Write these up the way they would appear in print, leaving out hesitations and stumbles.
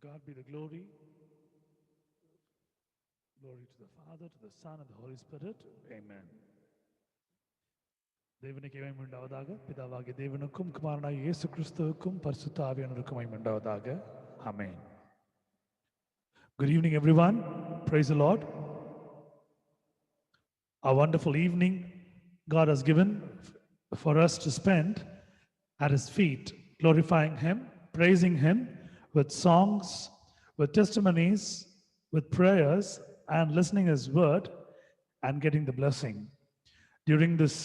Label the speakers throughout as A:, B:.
A: God be the glory. Glory to the Father, to the Son, and the Holy Spirit. Amen. தேவனுக்கு மகிமை உண்டாவதாக. பிதாவாகிய தேவனுக்கும் குமாரனாகிய இயேசு கிறிஸ்துவுக்கும் பரிசுத்த ஆவியானவருக்கும் மகிமை உண்டாவதாக. Amen. Good evening, everyone. Praise the Lord. A wonderful evening God has given for us to spend at His feet, glorifying Him, praising Him with songs, with testimonies, with prayers, and listening His word and getting the blessing. During this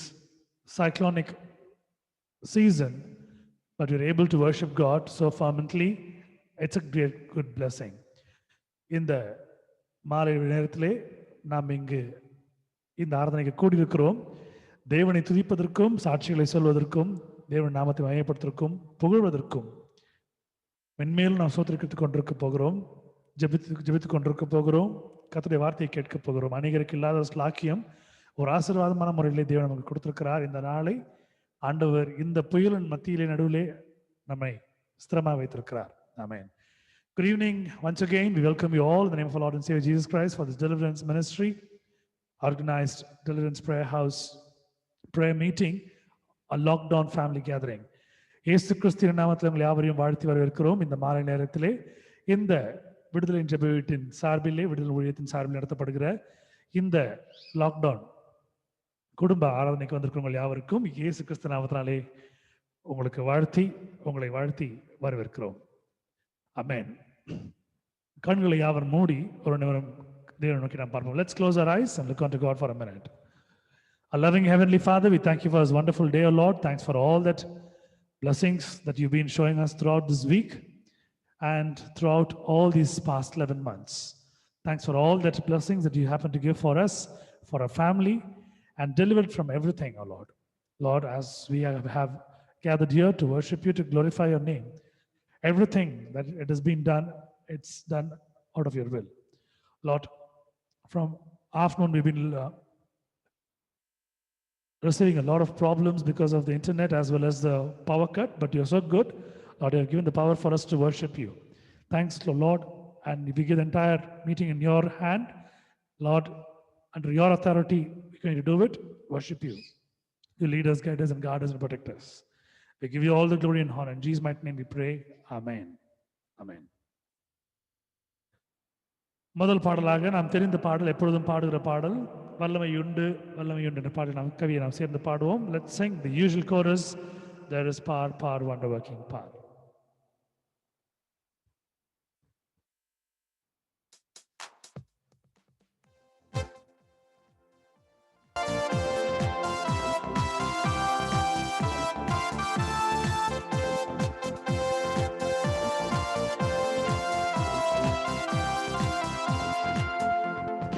A: cyclonic season, but we're able to worship God so fervently, it's a great, good blessing. இந்த மாலை நேரத்திலே நாம் இங்கு இந்த ஆராதனைக்கு கூடியிருக்கிறோம். தேவனை துதிப்பதற்கும் சாட்சிகளை சொல்வதற்கும் தேவன் நாமத்தை மகிமைப்படுத்துவதற்கும் புகழ்வதற்கும் மென்மேலும் நாம் சோத்திரித்துக் கொண்டிருக்க போகிறோம், ஜெபித்துக் கொண்டிருக்க போகிறோம், கர்த்தருடைய வார்த்தையை கேட்க போகிறோம். அநேகருக்கு இல்லாத ஸ்லாக்கியம் ஒரு ஆசீர்வாதமான முறையிலே தேவன் நமக்கு கொடுத்திருக்கிறார். இந்த நாளை ஆண்டவர் இந்த புயலின் மத்தியிலே நடுவிலே நம்மை ஸ்திரமாக வைத்திருக்கிறார். ஆமென். Good evening once again. We welcome you all in the name of our Lord and Savior Jesus Christ for this deliverance ministry, organized deliverance prayer house prayer meeting, a lockdown family gathering. இயேசு கிறிஸ்துவின் நாமத்தில் உங்களை யாவரையும் வாழ்த்தி வரவேற்கிறோம். இந்த மாலை நேரத்திலே இந்த விடுதலை ஜெப வீட்டின் சார்பிலே, விடுதலை ஊழியத்தின் சார்பில் நடத்தப்படுகிற இந்த லாக்டவுன் குடும்ப ஆராதனைக்கு வந்திருக்கிறவங்க யாவருக்கும் இயேசு கிறிஸ்து நாமத்தினாலே உங்களை வாழ்த்தி வரவேற்கிறோம். ஆமென். கண்களை யாவர் மூடி ஒரு நிமிடம் தேவனை நோக்கி நாம் பார்ப்போம். Let's close our eyes and look unto God for a minute. Our loving Heavenly Father, we thank you for this wonderful day, O Lord. Thanks for all that blessings that you've been showing us throughout this week and throughout all these past 11 months. Thanks for all that blessings that you happen to give for us, for our family, and delivered from everything, O Lord. Lord, as we have gathered here to worship you, to glorify your name, everything that it has been done, it's done out of your will. Lord, from afternoon we've been receiving a lot of problems because of the internet as well as the power cut, but you're so good. Lord, you have given the power for us to worship you. Thanks, Lord, and we give the entire meeting in your hand. Lord, under your authority, we're going to do it, worship you. You lead us, guide us, and guard us and protect us. We give you all the glory and honor. In Jesus' mighty name we pray. Amen. Amen. முதல் பாடலாக நாம் தெரிந்த பாடல், எப்பொழுதும் பாடுகிற பாடல், வல்லமையுண்டு வல்லமையுண்டு என்ற பாடல் நாம் கவியை நாம் சேர்ந்து பாடுவோம். Let's sing the usual chorus. There is power, power, wonder working power.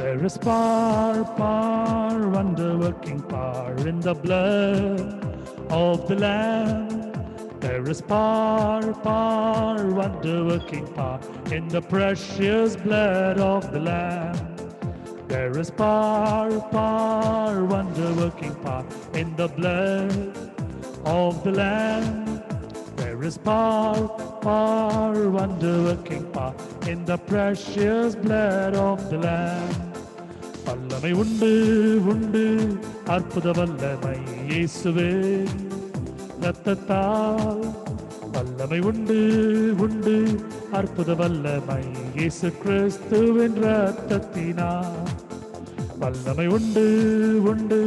A: There is power, power, wonder-working power in the blood of the Lamb. There is power, power, wonder-working power in the precious blood of the Lamb. There is power, power, wonder-working power in the blood of the Lamb. There is power, power, wonder-working power in the precious blood of the Lamb. வல்லமை உண்டு உண்டு அற்புத வல்லமை இயேசுவே இரத்தத்தால். வல்லமை உண்டு உண்டு அற்புத வல்லமை இயேசு கிறிஸ்துவின் இரத்தத்தினால். வல்லமை உண்டு உண்டு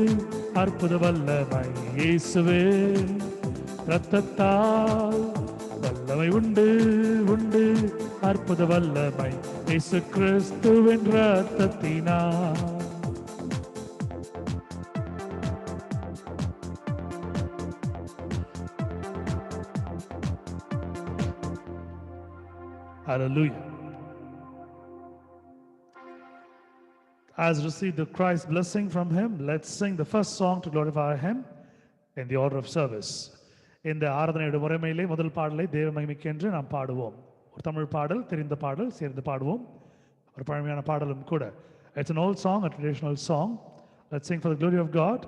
A: அற்புத வல்லமை இயேசுவே இரத்தத்தால். வல்லமை உண்டு உண்டு அற்புத வல்லமை இயேசு கிறிஸ்துவின் இரத்தத்தினால். Hallelujah. As received the Christ blessing from him, let's sing the first song to glorify him in the order of service. இந்த ஆராதனையோட முறைமையிலே முதல் பாடலை தேவ மகிமைக்கென்று நாம் பாடுவோம். ஒரு தமிழ் பாடல், தெரிந்த பாடல் சேர்ந்து பாடுவோம். ஒரு பழமையான பாடலும் கூட. It's an old song, a traditional song. Let's sing for the glory of God.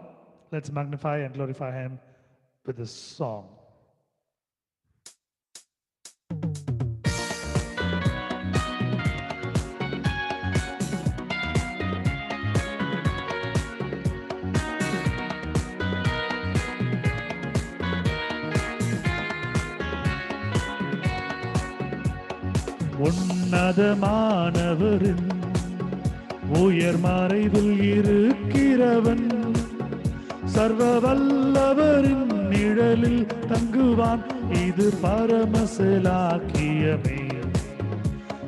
A: Let's magnify and glorify him with this song. உன்னதமானவரின் உயர் மறைவில் இருக்கிறவன் சர்வ வல்லவரின் நிழலில் தங்குவான். இது பரமசலாக்கியமே.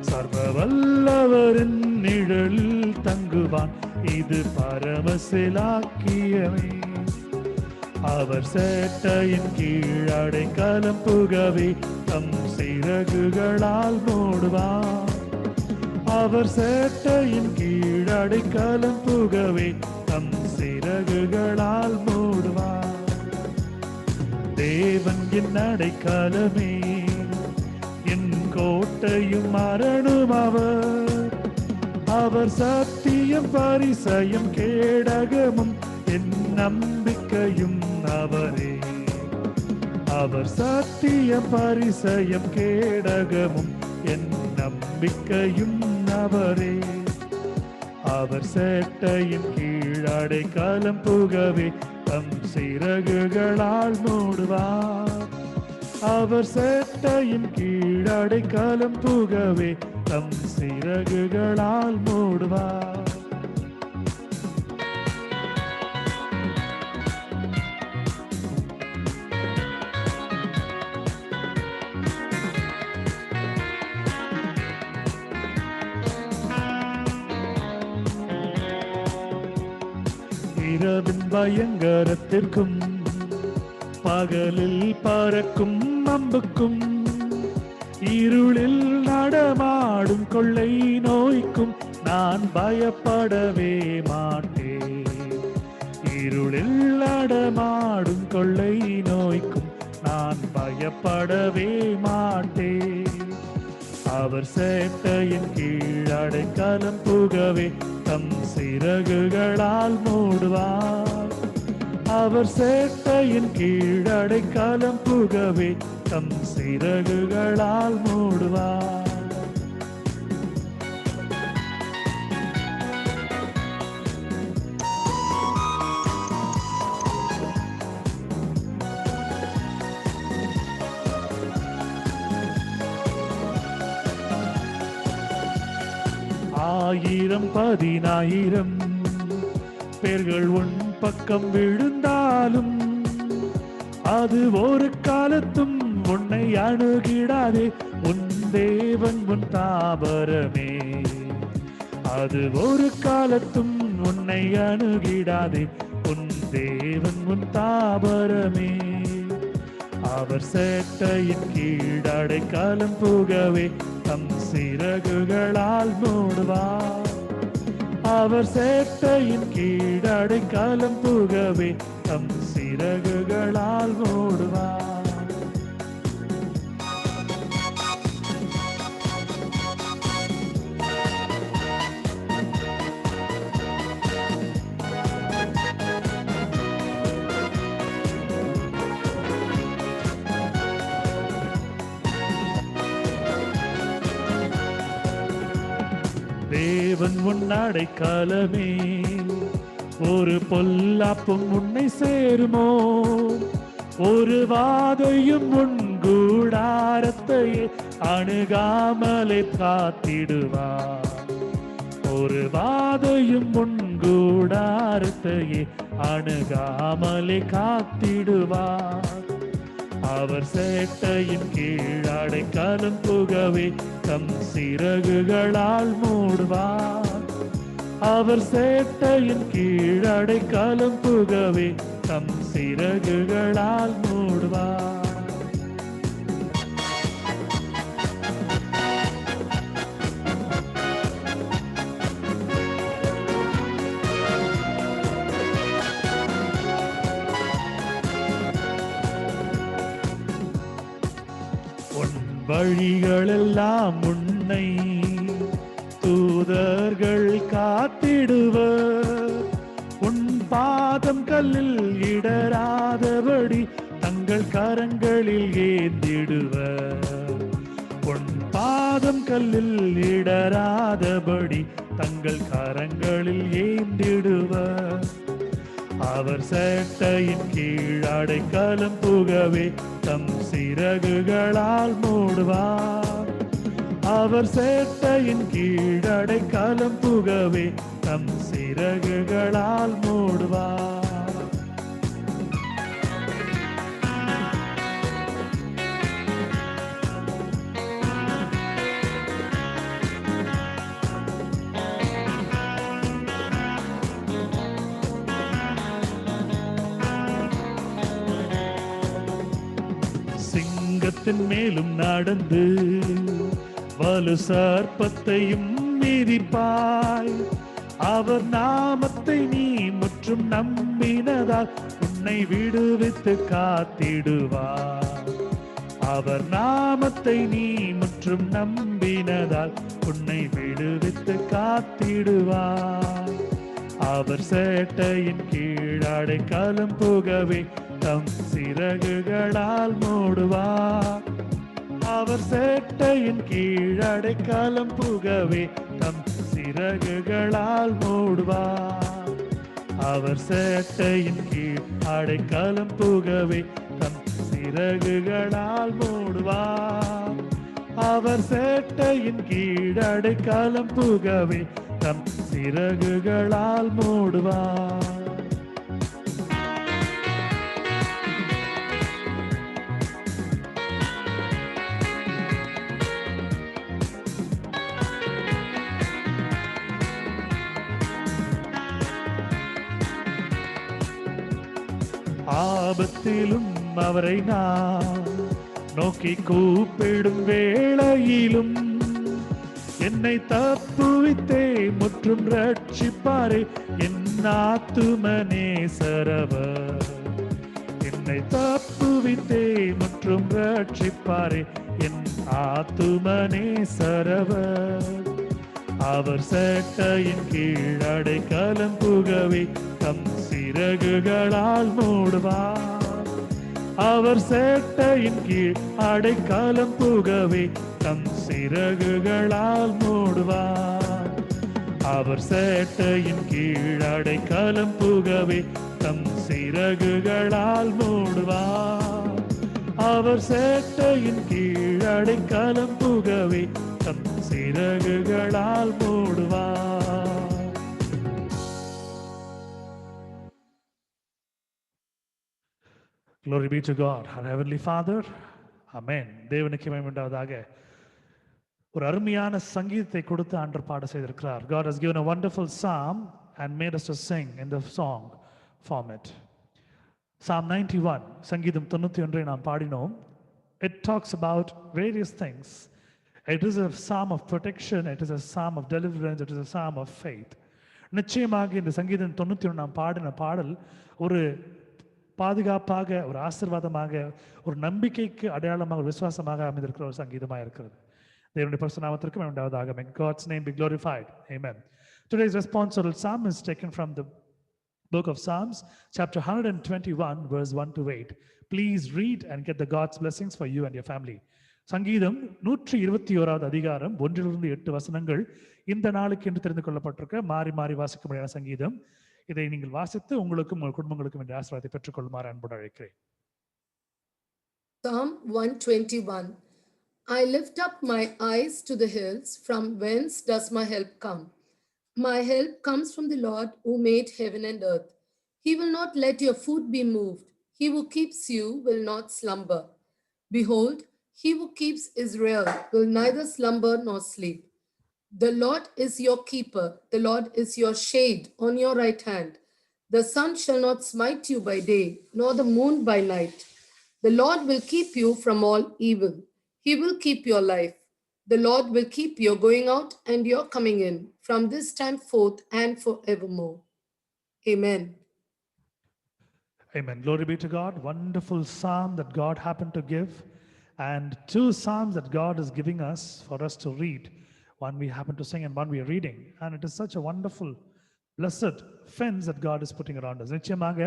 A: சர்வ வல்லவரின் நிழலில் தங்குவான். இது பரமசலாக்கியமே. அவர் சேட்டையின் கீழ் அடைக்கலம் புகவே தம் சிறகுகளால் மூடுவார். அவர் சேட்டையின் கீழ் அடைக்கலம் புகவே தம் சிறகுகளால் மூடுவார். தேவன் என் அடைக்கலமே, என் கோட்டையும் அரணும் அவர். அவர் சத்தியம் பரிசயம் கேடகமும் என் நம்பிக்கையும் அவரே. அவர் சத்தியம் பரிசயம் கேடகமும் என் நம்பிக்கையும் அவரே. அவர் சேட்டையின் கீழ் அடைக்கலம் புகவே தம் சிறகுகளால் மூடுவார். அவர் சேட்டையின் கீழ் அடைக்கலம் புகவே தம் சிறகுகளால் மூடுவார். இரவின் பயங்கரத்திற்கும் பகலில் பறக்கும் அம்புக்கும் இருளில் நடமாடும் கொள்ளை நோய்க்கும் நான் பயப்படவே மாட்டேன். இருளில் நடமாடும் கொள்ளை நோய்க்கும் நான் பயப்படவே மாட்டேன். அவர் சேட்டையின் கீழ் அடைக்கலம் புகவே தம் சிறகுகளால் மூடுவார். அவர் சேட்டையின் கீழ் அடைக்கலம் புகவே தம் சிறகுகளால் மூடுவார். ஆயிரம் பதினாயிரம் பேர்கள் உன் பக்கம் விழுந்தாலும் அது ஒரு காலத்தும் உன்னை அணுகிடாதே. உன் தேவன் உன் தாபரமே. அது ஒரு காலத்தும் உன்னை அணுகிடாதே. உன் தேவன் உன் தாபரமே. அவர் சேட்டையின் கீழ் அடைக்கலம் புகவே தம் சிறகுகளால் மூடுவார். அவர் சேட்டையின் கீழ் அடைக்கலம் புகவே தம் சிறகுகளால் மூடுவார். தேவன் உன் அடைக்கலமே, ஒரு பொல்லாப்பும் உன்னை சேருமோ? ஒரு வாதையும் உன் கூடாரத்தையே அணுகாமலே காத்திடுவார். ஒரு வாதையும் உன் கூடாரத்தையே அணுகாமலே காத்திடுவார். அவர் சேட்டையின் கீழ் அடைக்கலம் புகவே தம் சிறகுகளால் மூடுவார். அவர் சேட்டையின் கீழ் அடைக்கலம் புகவே தம் சிறகுகளால் மூடுவார். வழிகளெல்லாம் உன்னை தூதர்கள் காத்திடுவர். உன் பாதம் கல்லில் இடராதபடி தங்கள் கரங்களில் ஏந்திடுவர். உன் பாதம் கல்லில் இடராதபடி தங்கள் கரங்களில் ஏந்திடுவர். அவர் சேட்டையின் கீழ் அடைக்கலம் புகவே தம் சிறகுகளால் மூடுவார். அவர் சேட்டையின் கீழ் அடைக்கலம் புகவே தம் சிறகுகளால் மூடுவார். சிங்கத்தின் மேலும் நடந்து வலு சர்ப்பத்தையும் மிதிப்பாய். அவர் நாமத்தை நீ முற்றும் நம்பினதால் உன்னை விடுவித்து காத்திடுவார். அவர் நாமத்தை நீ முற்றும் நம்பினதால் உன்னை விடுவித்து காத்திடுவார். அவர் சேட்டையின் கீழ் அடைக்கலம் புகவே தம் சிறகுகளால் மூடுவார். அவர் சேட்டையின் கீழ் அடைக்கலம் புகவே தம் சிறகுகளால் மூடுவார். அவர் சேட்டையின் கீழ் அடைக்கலம் புகவே தம் சிறகுகளால் மூடுவார். அவர் சேட்டையின் கீழ் அடைக்கலம் புகவே தம் சிறகுகளால் மூடுவார். ஆபத்திலும் அவரை நான் நோக்கி கூப்பிடும் வேளையிலும் என்னை தப்புவித்தே முற்றும் ரட்சிப்பாரே என் ஆத்துமனே சரவர். என்னை தப்புவித்தே முற்றும் ரட்சிப்பாரே என் ஆத்துமனே சரவர். அவர் சேட்டையின் கீழ் அடைக்கலம் புகவே தம் சிறகுகளால் மூடுவார். அவர் சேட்டையின் கீழ் அடைக்கலம் புகவே தம் சிறகுகளால் மூடுவார். அவர் சேட்டையின் கீழ் அடைக்கலம் புகவே தம் சிறகுகளால் மூடுவார். அவர் சேட்டையின் கீழ் அடைக்கலம் புகவே தம் சிறகுகளால் மூடுவார். Glory be to God, our Heavenly Father. Amen. தேவனுக்கு மகிமை உண்டாவதாக. ஒரு அருமையான சங்கீதத்தை கொடுத்து ஆண்டவர் பாட செய்திருக்கிறார். God has given a wonderful psalm and made us to sing in the song format. Psalm 91, சங்கீதம் 91 நாம் பாடினோம். It talks about various things. It is a psalm of protection, it is a psalm of deliverance, it is a psalm of faith. நிச்சயமாக இந்த சங்கீதம் 91 நாம் பாடின பாடல் ஒரு பாதுகாப்பாக, ஒரு ஆசீர்வாதமாக, ஒரு நம்பிக்கைக்கு அடையாளமாக, ஒரு விசுவாசமாக அமைந்திருக்கிற ஒரு சங்கீதமாக இருக்கிறது. தேவனுடைய பரிசுத்த நாமத்திற்கு மகிமை உண்டாவதாக. May God's name be glorified. Amen. Today's responsible psalm is taken from the book of Psalms, chapter 121, verse 1 to 8. Please read and get the God's blessings for you and your family. சங்கீதம் 121வது அதிகாரம் 1 to 8 வசனங்கள் இந்த நாளுக்கு என்று தெரிந்து கொள்ளப்பட்டிருக்க மாறி மாறி வாசிக்க முடியாத சங்கீதம். இதை நீங்கள் வாசித்து உங்களுக்கும் உங்கள் குடும்பங்களுக்கும் இந்த ஆசீர்வாதத்தை பெற்றுக்கொள்ளுமாறு அன்போடு அழைக்கிறேன்.
B: Psalm 121. I lift up my eyes to the hills, from whence does my help come? My help comes from the Lord who made heaven and earth. He will not let your foot be moved. He who keeps you will not slumber. Behold, he who keeps Israel will neither slumber nor sleep. The Lord is your keeper. The Lord is your shade on your right hand. The sun shall not smite you by day, nor the moon by night. The Lord will keep you from all evil. He will keep your life. The Lord will keep your going out and your coming in from this time forth and forevermore. Amen.
A: Amen. Glory be to God. Wonderful psalm that God happened to give, and two psalms that God is giving us for us to read. One we happen to sing and one we are reading. And it is such a wonderful, blessed fence that God is putting around us. நிச்சயமாக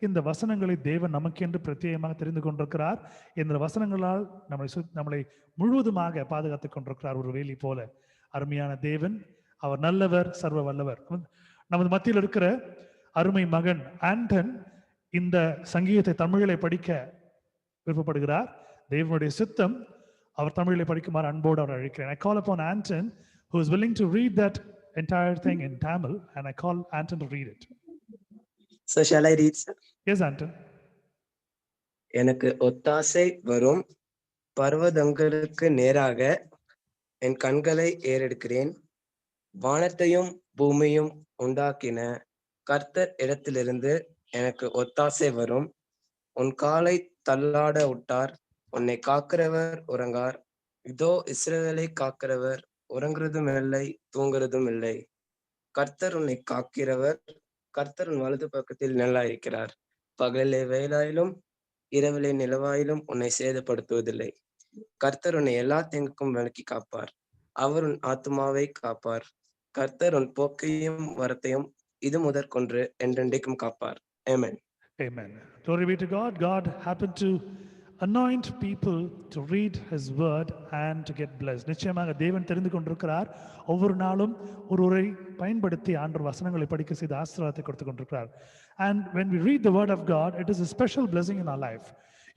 A: இந்த வசனங்களை தேவன் நமக்கென்று பிரத்யேகமாக தெரிந்து கொண்டிருக்கிறார். இந்த வசனங்களால் நம்மளை முழுவதுமாக பாதுகாத்துக் கொண்டிருக்கிறார். ஒரு வேலி போல அருமையான தேவன். அவர் நல்லவர், சர்வ வல்லவர். நமது மத்தியில் இருக்கிற அருமை மகன் ஆண்டன் இந்த சங்கீதத்தை தமிழிலே படிக்க விருப்பப்படுகிறார். தேவனுடைய சித்தம் அவர் தமிழிலே படிக்குமாறு அன்போடு அவர் அழைக்கிறேன். I call upon Anton, who is willing to read that entire thing in Tamil, and I call Anton to read it.
C: So shall I read, sir?
A: Yes, Anton.
C: எனக்கு ஒத்தாசை வரும் பர்வதங்களுக்கு நேராக என் கண்களை ஏறெடுக்கிறேன். வானத்தையும் பூமியும் உண்டாக்கின கர்த்தர் இடத்திலிருந்து எனக்கு ஒத்தாசை வரும். உன் காலை தள்ளாட விட்டார், உன்னை காக்கிறவர் உறங்கார். இதோ இஸ்ரவேலை காக்கிறவர் உறங்குறதும் இல்லை, தூங்குறதும் இல்லை. கர்த்தர் உன்னை காக்கிறவர், கர்த்தர் உன் வலது பக்கத்தில் நிழலாயிருக்கிறார். பகலிலே வெயிலாயிலும் இரவிலே நிலவாயிலும் உன்னை சேதப்படுத்துவதில்லை. கர்த்தர் உன்னை எல்லா தீங்குக்கும் விலக்கி காப்பார். அவர் உன் ஆத்துமாவை காப்பார். கர்த்தர் உன் போக்கையும் வரத்தையும் இது முதற்கொன்று என்றென்றைக்கும் காப்பார். Amen.
A: Amen. Glory be to God. God happened to anoint people to read his word and to get blessed. நிச்சயமாக தேவன் தெரிந்து கொண்டிருக்கிறார். ஒவ்வொரு நாளும் ஒரு உரை பயன்படுத்தி ஆண்டவர் வசனங்களை படிக்க செய்து ஆசீர்வாதத்தை கொடுத்து கொண்டிருக்கிறார். And when we read the word of God, it is a special blessing in our life.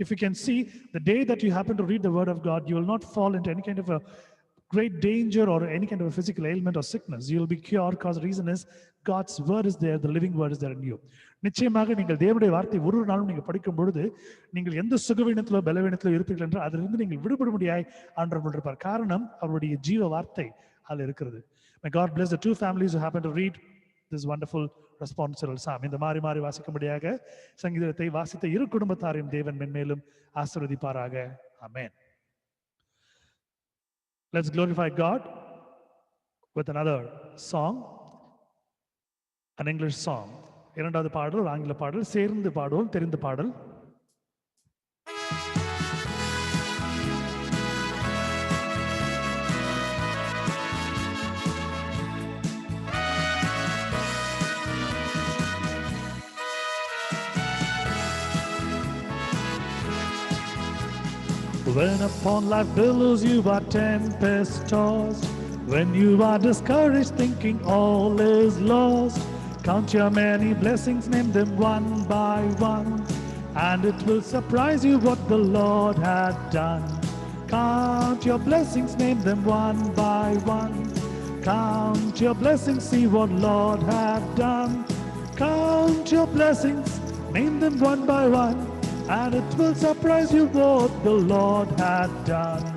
A: If you can see, the day that you happen to read the word of God, you will not fall into any kind of a great danger or any kind of a physical ailment or sickness. You will be cured because the reason is God's word is there, the living word is there in you. நிச்சயமாக நீங்கள் தேவனுடைய வார்த்தை ஒரு நாளும் நீங்கள் படிக்கும் பொழுது நீங்கள் எந்த சுகவீனத்திலோ பலவீனத்திலோ இருப்பீர்கள் என்றால் அதிலிருந்து நீங்கள் விடுபடும்படியாய் ஆண்டவர் கொண்டிருப்பார். காரணம் அவருடைய ஜீவ வார்த்தை அதில் இருக்கிறது. May God bless the two families who happen to read this wonderful responsible psalm. இந்த மாறி மாறி வாசிக்கும்படியாக சங்கீதத்தை வாசித்த இரு குடும்பத்தாரையும் தேவன் மென்மேலும் ஆசீர்வதிப்பாராக. ஆமென். Let's glorify God with another song, an English song. இரண்டாவது பாடல் ஒரு ஆங்கில பாடல், சேர்ந்து பாடுவோம், தெரிந்த பாடல். When upon life billows you are tempest tossed, when you are discouraged thinking all is lost, count your many blessings, name them one by one, and it will surprise you what the Lord had done. Count your blessings, name them one by one. Count your blessings, see what Lord had done. Count your blessings, name them one by one, and it will surprise you what the Lord had done.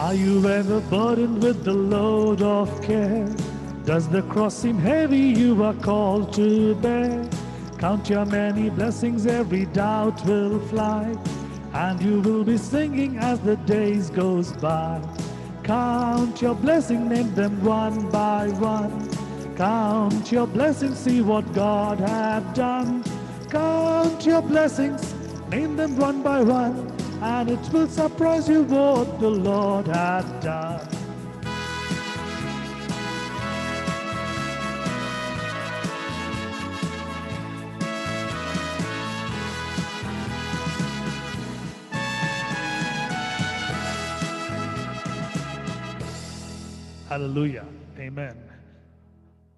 A: Are you ever burdened with the load of care? Does the cross seem heavy you are called to bear? Count your many blessings, every doubt will fly, and you will be singing as the days goes by. Count your blessings, name them one by one. Count your blessings, see what God had done. Count your blessings, name them one by one, and it will surprise you what the Lord had done. Hallelujah. Amen.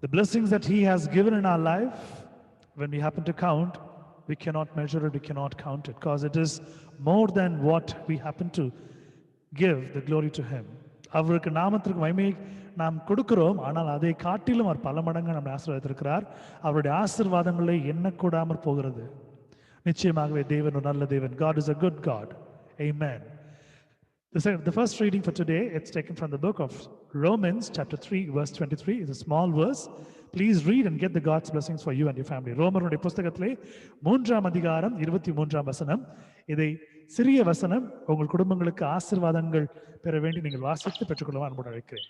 A: The blessings that He has given in our life, when we happen to count, we cannot measure it, we cannot count it, because it is more than what we happen to give the glory to Him. அவருக்கு நாமத்திற்கு மகிமை நாம் கொடுக்கிறோம், ஆனால் அதை காட்டிலும் அவர் பல மடங்கு நம்மை ஆசீர்வதித்திருக்கிறார். அவருடைய ஆசீர்வாதங்களை எண்ணக்கூடாமற் போகிறது. நிச்சயமாகவே தேவன் ஒரு நல்ல தேவன். God is a good God. Amen. The first reading for today, it's taken from the book of Romans chapter 3 verse 23. It's a small verse. Please read and get the God's blessings for you and your family. ரோமருடைய புத்தகத்திலே 3ஆம் அதிகாரம் 23ஆம் வசனம். இதை சிறிய வசனம், உங்கள் குடும்பங்களுக்கு ஆசீர்வாதங்கள் பெற வேண்டி நீங்கள் வாசித்து பெற்றுக்கொள்ள அன்போடு அழைக்கிறேன்.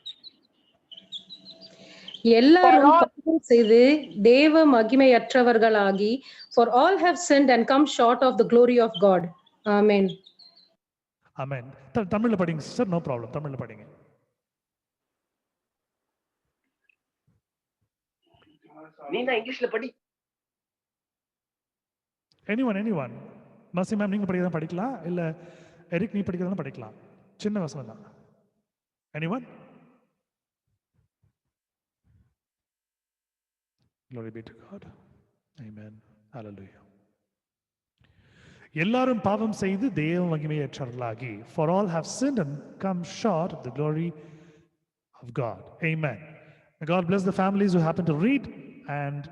D: எல்லாரும் பாவம் செய்து தேவ மகிமையற்றவர்களாகி, for all have sinned and come short of the glory of God. Amen.
A: Amen. தமிழ்ல படிங்க சிஸ்டர், நோ ப்ராப்ளம், தமிழ்ல படிங்க.
C: நீ நான் இங்கிலீஷ்ல படி.
A: anyone மசி மேம் நீங்க படிக்கிறதா படிக்கலாம், இல்ல எரிக் நீ படிக்கிறதா படிக்கலாம். சின்ன வசனம் தான். anyone? Glory be to God. Amen. Hallelujah. எல்லாரும் பாவம் செய்து தேவ மகிமையற்றவர்களாகி, for all have sinned and come short of the glory of God. Amen. May God bless the families who happen to read and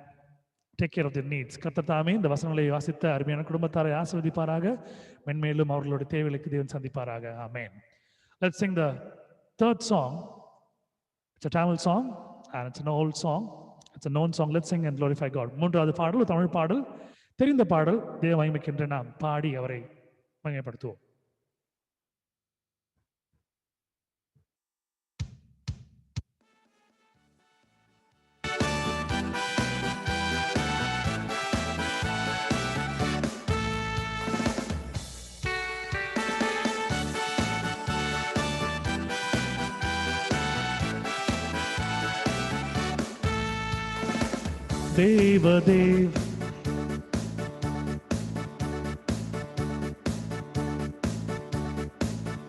A: take care of their needs. கர்த்தர் தாமே இந்த வசனங்களை வாசித்த அருமையான குடும்பத்தாரை ஆசீர்வதிப்பாராக. மென்மேலும் அவர்களுடைய தேவைகளுக்கு தேவன் சந்திப்பாராக. Amen. Let's sing the third song. It's a Tamil song and it's an old song. It's a known song. Let's sing and glorify God. மூன்றாவது பாடல் தமிழ் பாடல், தெரிந்த பாடல். தேவ மகிமைக்கென்று நாம் பாடி அவரை மகிமைப்படுத்துவோம். தேவதேவ்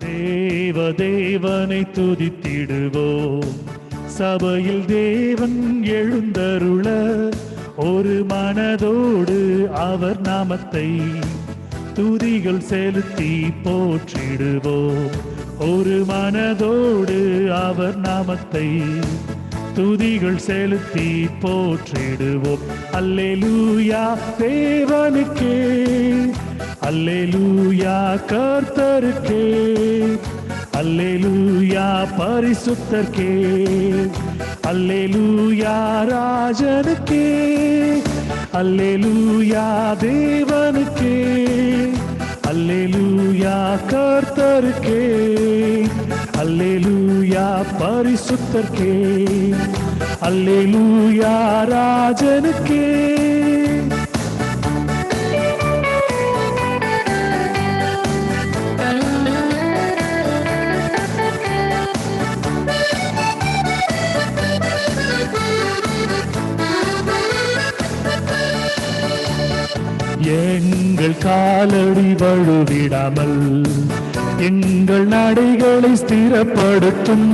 A: தேவதேவனை துதித்திடுவோம். சபையில் தேவன் எழுந்தருள ஒரு மனதோடு அவர் நாமத்தை துதிகள் செலுத்தி போற்றிடுவோம். ஒரு மனதோடு அவர் நாமத்தை துதிகள் செலுத்தி போற்றிடுவோம். அல்லேலூயா தேவனுக்கே, அல்லேலூயா கர்த்தருக்கே, அல்லேலூயா பரிசுத்தர்க்கே, அல்லேலூயா ராஜனுக்கே, அல்லேலூயா தேவனுக்கே, அல்லேலூயா கர்த்தருக்கே, அல்லேலூயா பரிசுத்தர்க்கே, அல்லேலூயா ராஜனுக்கே. எங்கள் காலடி வழுவிடாமல் எங்கள் நடைகளை ஸ்திரப்படுத்தும்,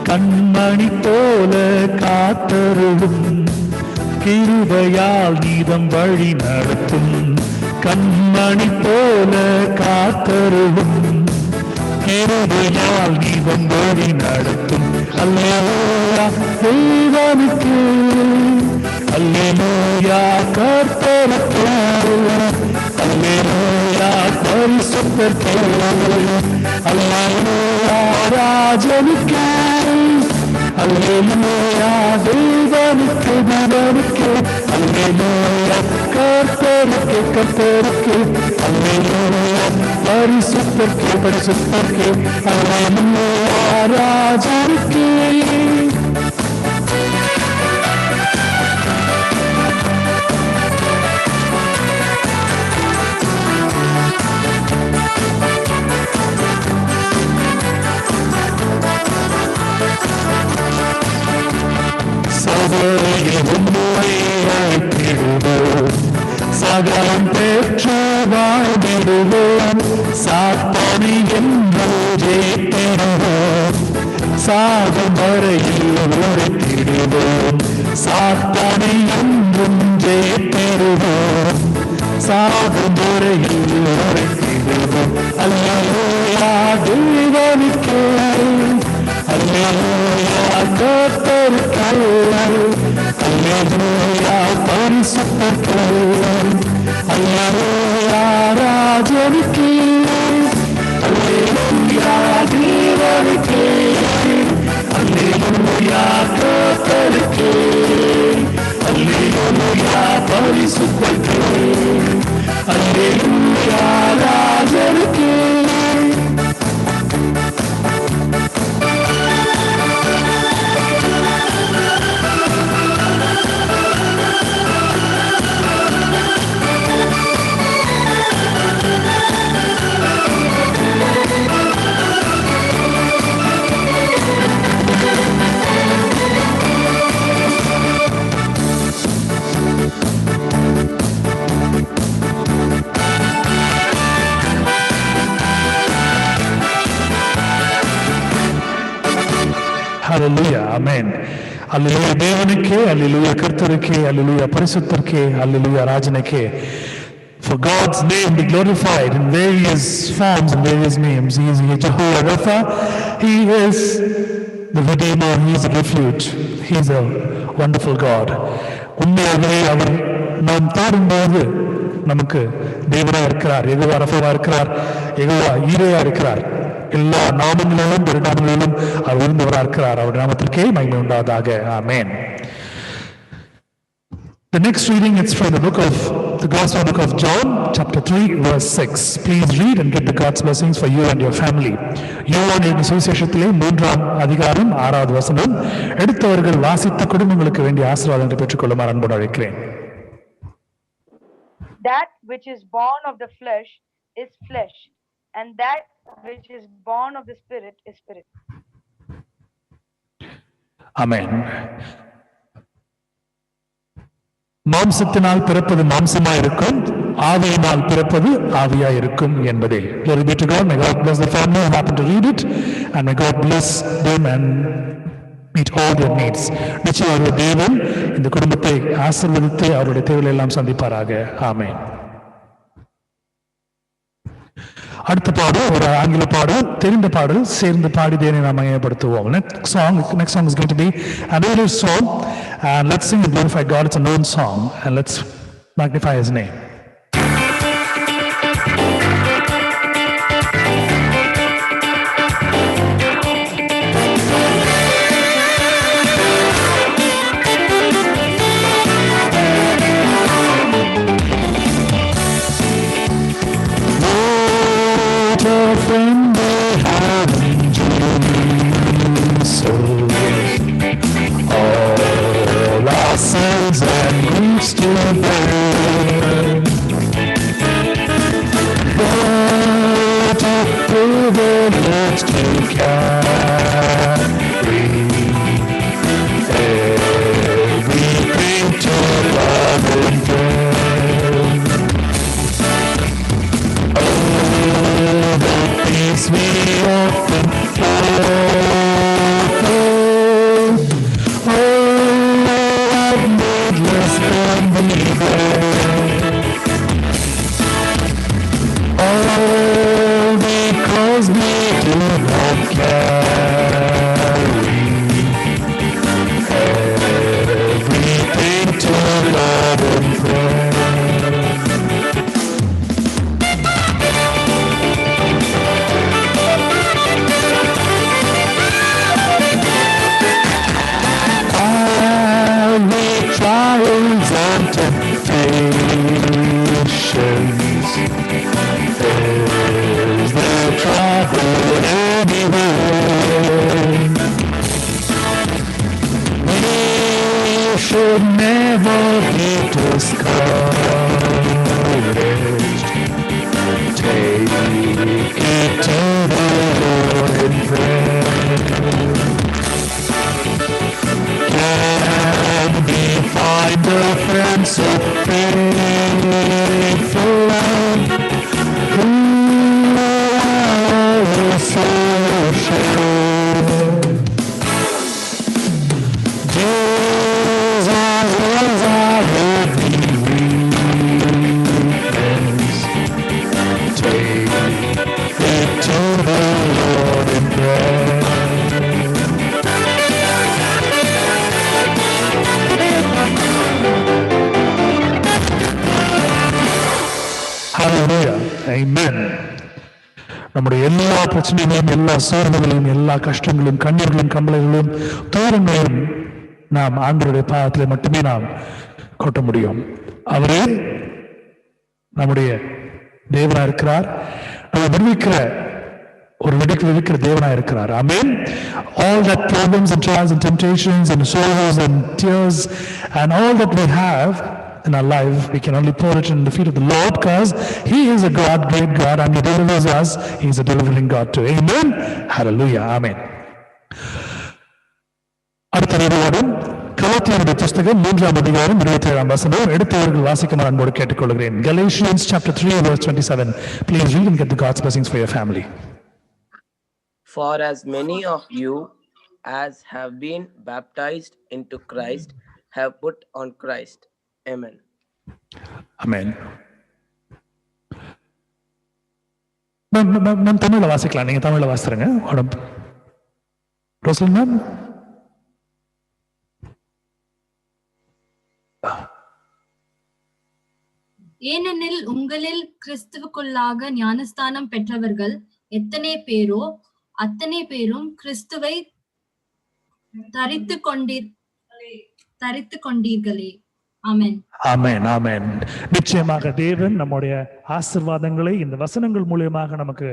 A: கண்மணி போல காத்தருளும், கிருபையால் நீதம் வழி நடத்தும். கண்மணி போல காத்தருளும், கிருபையால் நீதம் வழி நடத்தும். அல்லேலூயா தேவனுக்கு, அல்லேலூயா கர்த்தருக்கே, அல்லேலூயா பரிசுத்தர்க்கே, அல்லேலூயா ராஜனுக்கே, அல்லேலூயா தேவனுக்கு தேவனுக்கு, அல்லேலூயா கர்த்தருக்கே கர்த்தருக்கே, அல்லேலூயா பரிசுத்தர்க்கே பரிசுத்தர்க்கே, அல்லேலூயா ராஜனுக்கே. சகலம் பெற்று வாழ்ந்திடுவோம், சாத்தானை என்றும் ஜெயித்திடுவோம், சாகும் வரையில் உரைத்திடுவோம், சாத்தானை என்றும் ஜெயித்திடுவோம், சாகும் வரையில் உரைத்திடுவோம். அல்லேலூயா தேவனுக்கே, அல்லேலூயா கர்த்தருக்கே, அல்லேலூயா பரிசுத்தர்க்கே, அல்லேலூயா ராஜனுக்கே, அல்லேலூயா தேவனுக்கே, அல்லேலூயா கர்த்தருக்கே, அல்லேலூயா பரிசுத்தர்க்கே, அல்லேலூயா ராஜனுக்கே. Hallelujah. Amen. Hallelujah. தேவனுக்கே, hallelujah. கர்த்தருக்கே, hallelujah. பரிசுத்தருக்கே, hallelujah. ராஜனுக்கே. For God's name be glorified in various forms and various names. He is Jehovah Rapha. He is the Redeemer. He is a refuge. He is a wonderful God. உண்மையாகவே அவர் நாம் தேடும்போது நமக்கு தேவனா இருக்கிறார், Jehovah Rafah இருக்கிறார், யெகோவா ஈரேயா இருக்கிறார். எல்லா நாமங்களிலும் பெருநாமங்களிலும் அவர் உயர்ந்தவராக இருக்கிறார். அவர் நாமத்திற்கே மகிமை உண்டாவதாக. ஆமென். The next reading is from the Gospel book of John, chapter 3, verse 6. Please read and get the God's blessings for you and your family. யோவான் எழுதின சுவிசேஷத்திலே 3ஆம் அதிகாரம் 6வது வசனம். எடுத்தவர்கள் வாசித்த குடும்பங்களுக்கு வேண்டிய ஆசீர்வாதங்களை பெற்றுக்கொள்ளுமாறு அன்போடு அழைக்கிறேன்.
E: That which is born of the flesh is flesh, and that which is born of the spirit is spirit.
A: Amen. மாம்சத்தினால் பிறப்பது மாம்சமாய் இருக்கும், ஆவியினால் பிறப்பது ஆவியாய் இருக்கும் என்பதே. Glory be to God. May God bless the family who happen to read it, and may God bless them and meet all their needs. நிச்சயம் அவருடைய தேவன் இந்த குடும்பத்தை ஆசீர்வதித்து அவருடைய தேவைகளை எல்லாம் சந்திப்பாராக. ஆமென். அடுத்த பாடல் ஒரு ஆங்கில பாடல், தெரிந்த பாடல், சேர்ந்து பாடி தேவனை நாம் மகிமைப்படுத்துவோம். Next song is going to be an English song, and let's sing and glorify God. It's a known song, and let's magnify His name. From the heaven all our sins and griefs to bear. What a privilege to carry everything to love and prayer. Peace we often forfeit. Oh, needless can be there. All because we do not carry everything to love and prayer. Trials and temptations, is there trouble anywhere? We should never be discouraged. Take it to the Lord in prayer. Can we find a friend so faithful who will so share? Jesus was our every weakness. Take it to the Lord in prayer. Hallelujah. Amen. நம்முடைய எல்லா பிரச்சனைகளையும், எல்லா சோர்வுகளையும், எல்லா கஷ்டங்களையும், கண்ணீர்களையும், கம்பளைகளையும், தூரங்களையும் நாம் ஆண்டவருடைய பாதத்திலே மட்டுமே நாம் கொட்ட முடியும். அவரே நம்முடைய தேவனா இருக்கிறார். நம்ம விடுவிக்கிற ஒரு விடுவிக்கிற தேவனா இருக்கிறார். Amen. All that problems and trials and temptations and sorrows and tears and all that we have in our life, we can only pour it in the feet of the Lord, because He is a God, great God, and He delivers us. He is a delivering God too. Amen. Hallelujah. Amen. அடுத்த நிறுவனம் கலாத்தியருடைய புஸ்தகம் 3ஆம் அதிகாரம் 27ஆம் வசனம். எடுத்தவர்கள் வாசிக்குமாறு அன்போடு கேட்டுக்கொள்கிறேன். Galatians chapter 3 verse 27. Please read and get the God's blessings for your family.
C: For as many of you as have been baptized into Christ have put on Christ. Amen.
A: Amen. Ma'am தமிழ்ல வாசிக்கலாம். நீங்க தமிழ்ல வாசித்துருங்க. உடம்பு ரோசல் ma'am.
F: ஏனெனில் உங்களில் கிறிஸ்துவுக்குள்ளாக ஞானஸ்தானம் பெற்றவர்கள் எத்தனை பேரோ அத்தனை பேரும் கிறிஸ்துவை தரித்து கொண்டீர்களே. ஆமென்.
A: ஆமென். ஆமென். நிச்சயமாக தேவன் நம்முடைய ஆசீர்வாதங்களை இந்த வசனங்கள் மூலமாக நமக்கு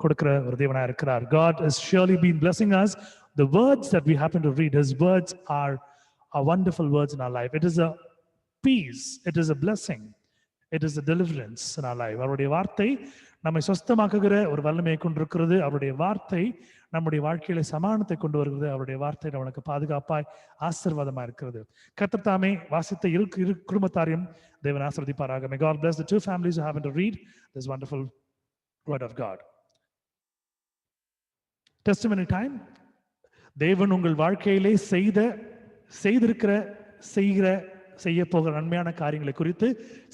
A: கொடுக்கிற ஒரு தேவனா இருக்கிறார். God has surely been blessing us. The words that we happen to read, his words are wonderful words in our life. It is a peace, it is a blessing, it is a deliverance in our life. அவருடைய வார்த்தை நம்மை சொஸ்தமாக்குகிற ஒரு வல்லமையை கொண்டிருக்கிறது. அவருடைய வார்த்தை நம்முடைய வாழ்க்கையில சமாதானத்தை கொண்டு வருகிறது. அவருடைய வார்த்தை நம்மளுக்கு பாதுகாப்பாய் ஆசீர்வாதமா இருக்கிறது. கர்த்தர் தாமே வாசித்த இரு குடும்பத்தாரையும் தேவன் ஆசீர்வதிப்பாராக. May God bless the two families who happen to read this wonderful word of God. Testimony time. தேவன் உங்கள் வாழ்க்கையிலே செய்ய போகிற நன்மையான காரியங்களை குறித்து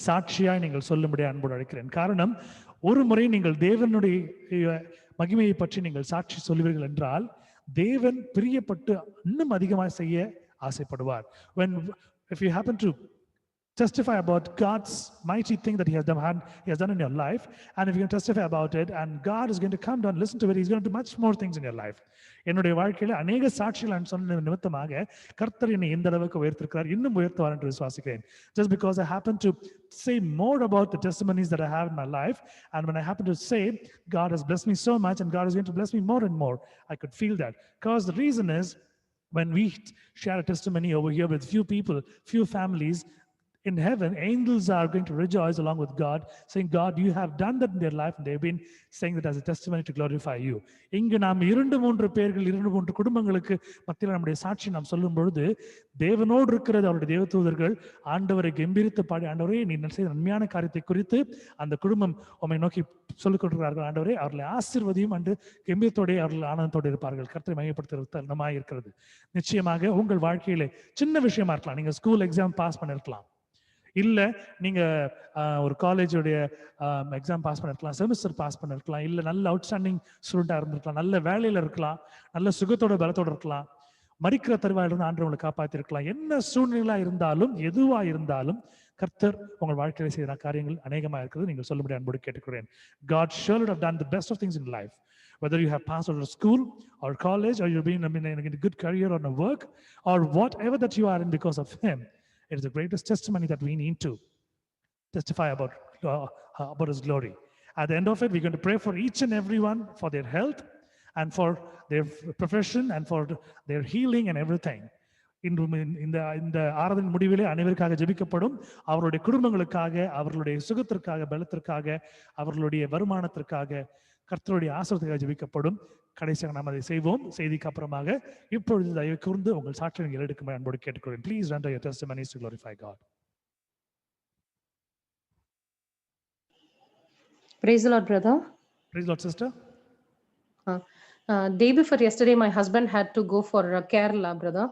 A: சாட்சியாய் நீங்கள் சொல்லும்படி அன்போடு அழைக்கிறேன். காரணம், ஒரு முறை நீங்கள் தேவனுடைய மகிமையை பற்றி நீங்கள் சாட்சி சொல்லுவீர்கள் என்றால் தேவன் பிரியப்பட்டு இன்னும் அதிகமாக செய்ய ஆசைப்படுவார். If you happen to testify about God's mighty thing that he has done in your life, and if you can testify about it, and God is going to come down, listen to it, he's going to do much more things in your life. என்னுடைய வாழ்க்கையில அநேக சாட்சிகள் நான் சொன்ன நிமித்தமாக கர்த்தர் என்னை இந்த அளவுக்கு உயர்த்திருக்கிறார், இன்னும் உயர்த்துவார் என்று விசுவாசிக்கிறேன். Just because I happen to say more about the testimonies that I have in my life, and when I happen to say God has blessed me so much and God is going to bless me more and more, I could feel that. Because the reason is, when we share a testimony over here with few people, few families, in heaven, angels are going to rejoice along with God, saying, God, you have done that in their life, and they've been saying that as a testimony to glorify you. இங்கு நாம் 2-3 பேர்கள் 2-3 குடும்பங்களுக்கு மத்தியில் நம்முடைய சாட்சி நாம் சொல்லும் பொழுது தேவனோடு இருக்கிறது அவருடைய தேவதூதர்கள் ஆண்டவரை கம்பீரித்து பாடி, ஆண்டவரே நீ செய்த நன்மையான காரியத்தை குறித்து அந்த குடும்பம் உம்மை நோக்கி சொல்லிக் கொண்டிருக்கிறார்கள். ஆண்டவரே அவர்களை ஆசீர்வதியும் அன்று கம்பீரத்தோடு அவர்கள் ஆனந்தத்தோடு இருப்பார்கள். கர்த்தரை மையப்படுத்துகிற தருணமாக இருக்கிறது. நிச்சயமாக உங்கள் வாழ்க்கையிலே சின்ன விஷயமா இருக்கலாம். நீங்க ஸ்கூல் எக்ஸாம் பாஸ் பண்ணிருக்கலாம், இல்ல நீங்க ஒரு காலேஜோடைய எக்ஸாம் பாஸ் பண்ணிருக்கலாம், செமிஸ்டர் பாஸ் பண்ணிருக்கலாம், இல்ல நல்ல அவுட்ஸ்டாண்டிங் ஸ்டூடெண்டா இருந்திருக்கலாம், நல்ல வேலையில இருக்கலாம், நல்ல சுகத்தோட பலத்தோட இருக்கலாம், மரிக்கிற தருவாயில இருந்து ஆண்டவர் உங்களை காப்பாத்திருக்கலாம். என்ன சூழ்நிலையா இருந்தாலும் எதுவா இருந்தாலும் கர்த்தர் உங்கள் வாழ்க்கையில செய்த காரியங்கள் அநேகமா இருக்கிறது நீங்கள் சொல்லும்படி அன்போடு கேட்டுக்கிறேன். God surely have done the best of things in life. Whether you have passed out of school or college, or you've been in a good career or a work, or whatever that you are in because of him, it is the greatest testimony that we need to testify about his glory. At the end of it, we're going to pray for each and everyone for their health and for their profession and for their healing and everything. இந்த ஆராதனை முடிவிலே அனைவருக்காக ஜெபிக்கப்படும். அவருடைய குடும்பங்களுக்காக, அவர்களுடைய சுகத்திற்காக, பலத்திற்காக, அவர்களுடைய வருமானத்திற்காக, கர்த்தருடைய ஆசீர்வாதத்துக்காக ஜெபிக்கப்படும். கடைசியாக நாம் அதை செய்வோம். செய்திக்கு அப்புறமாக இப்பொழுது தயவு கூர்ந்து உங்கள் சாட்சியங்கள் எடுக்கும்படி அன்போடு கேட்டுக்கொள்கிறேன். Please render your testimonies to glorify God.
D: Praise the Lord, brother.
A: Praise the Lord, sister.
D: Day before yesterday, my husband had to go for Kerala, brother,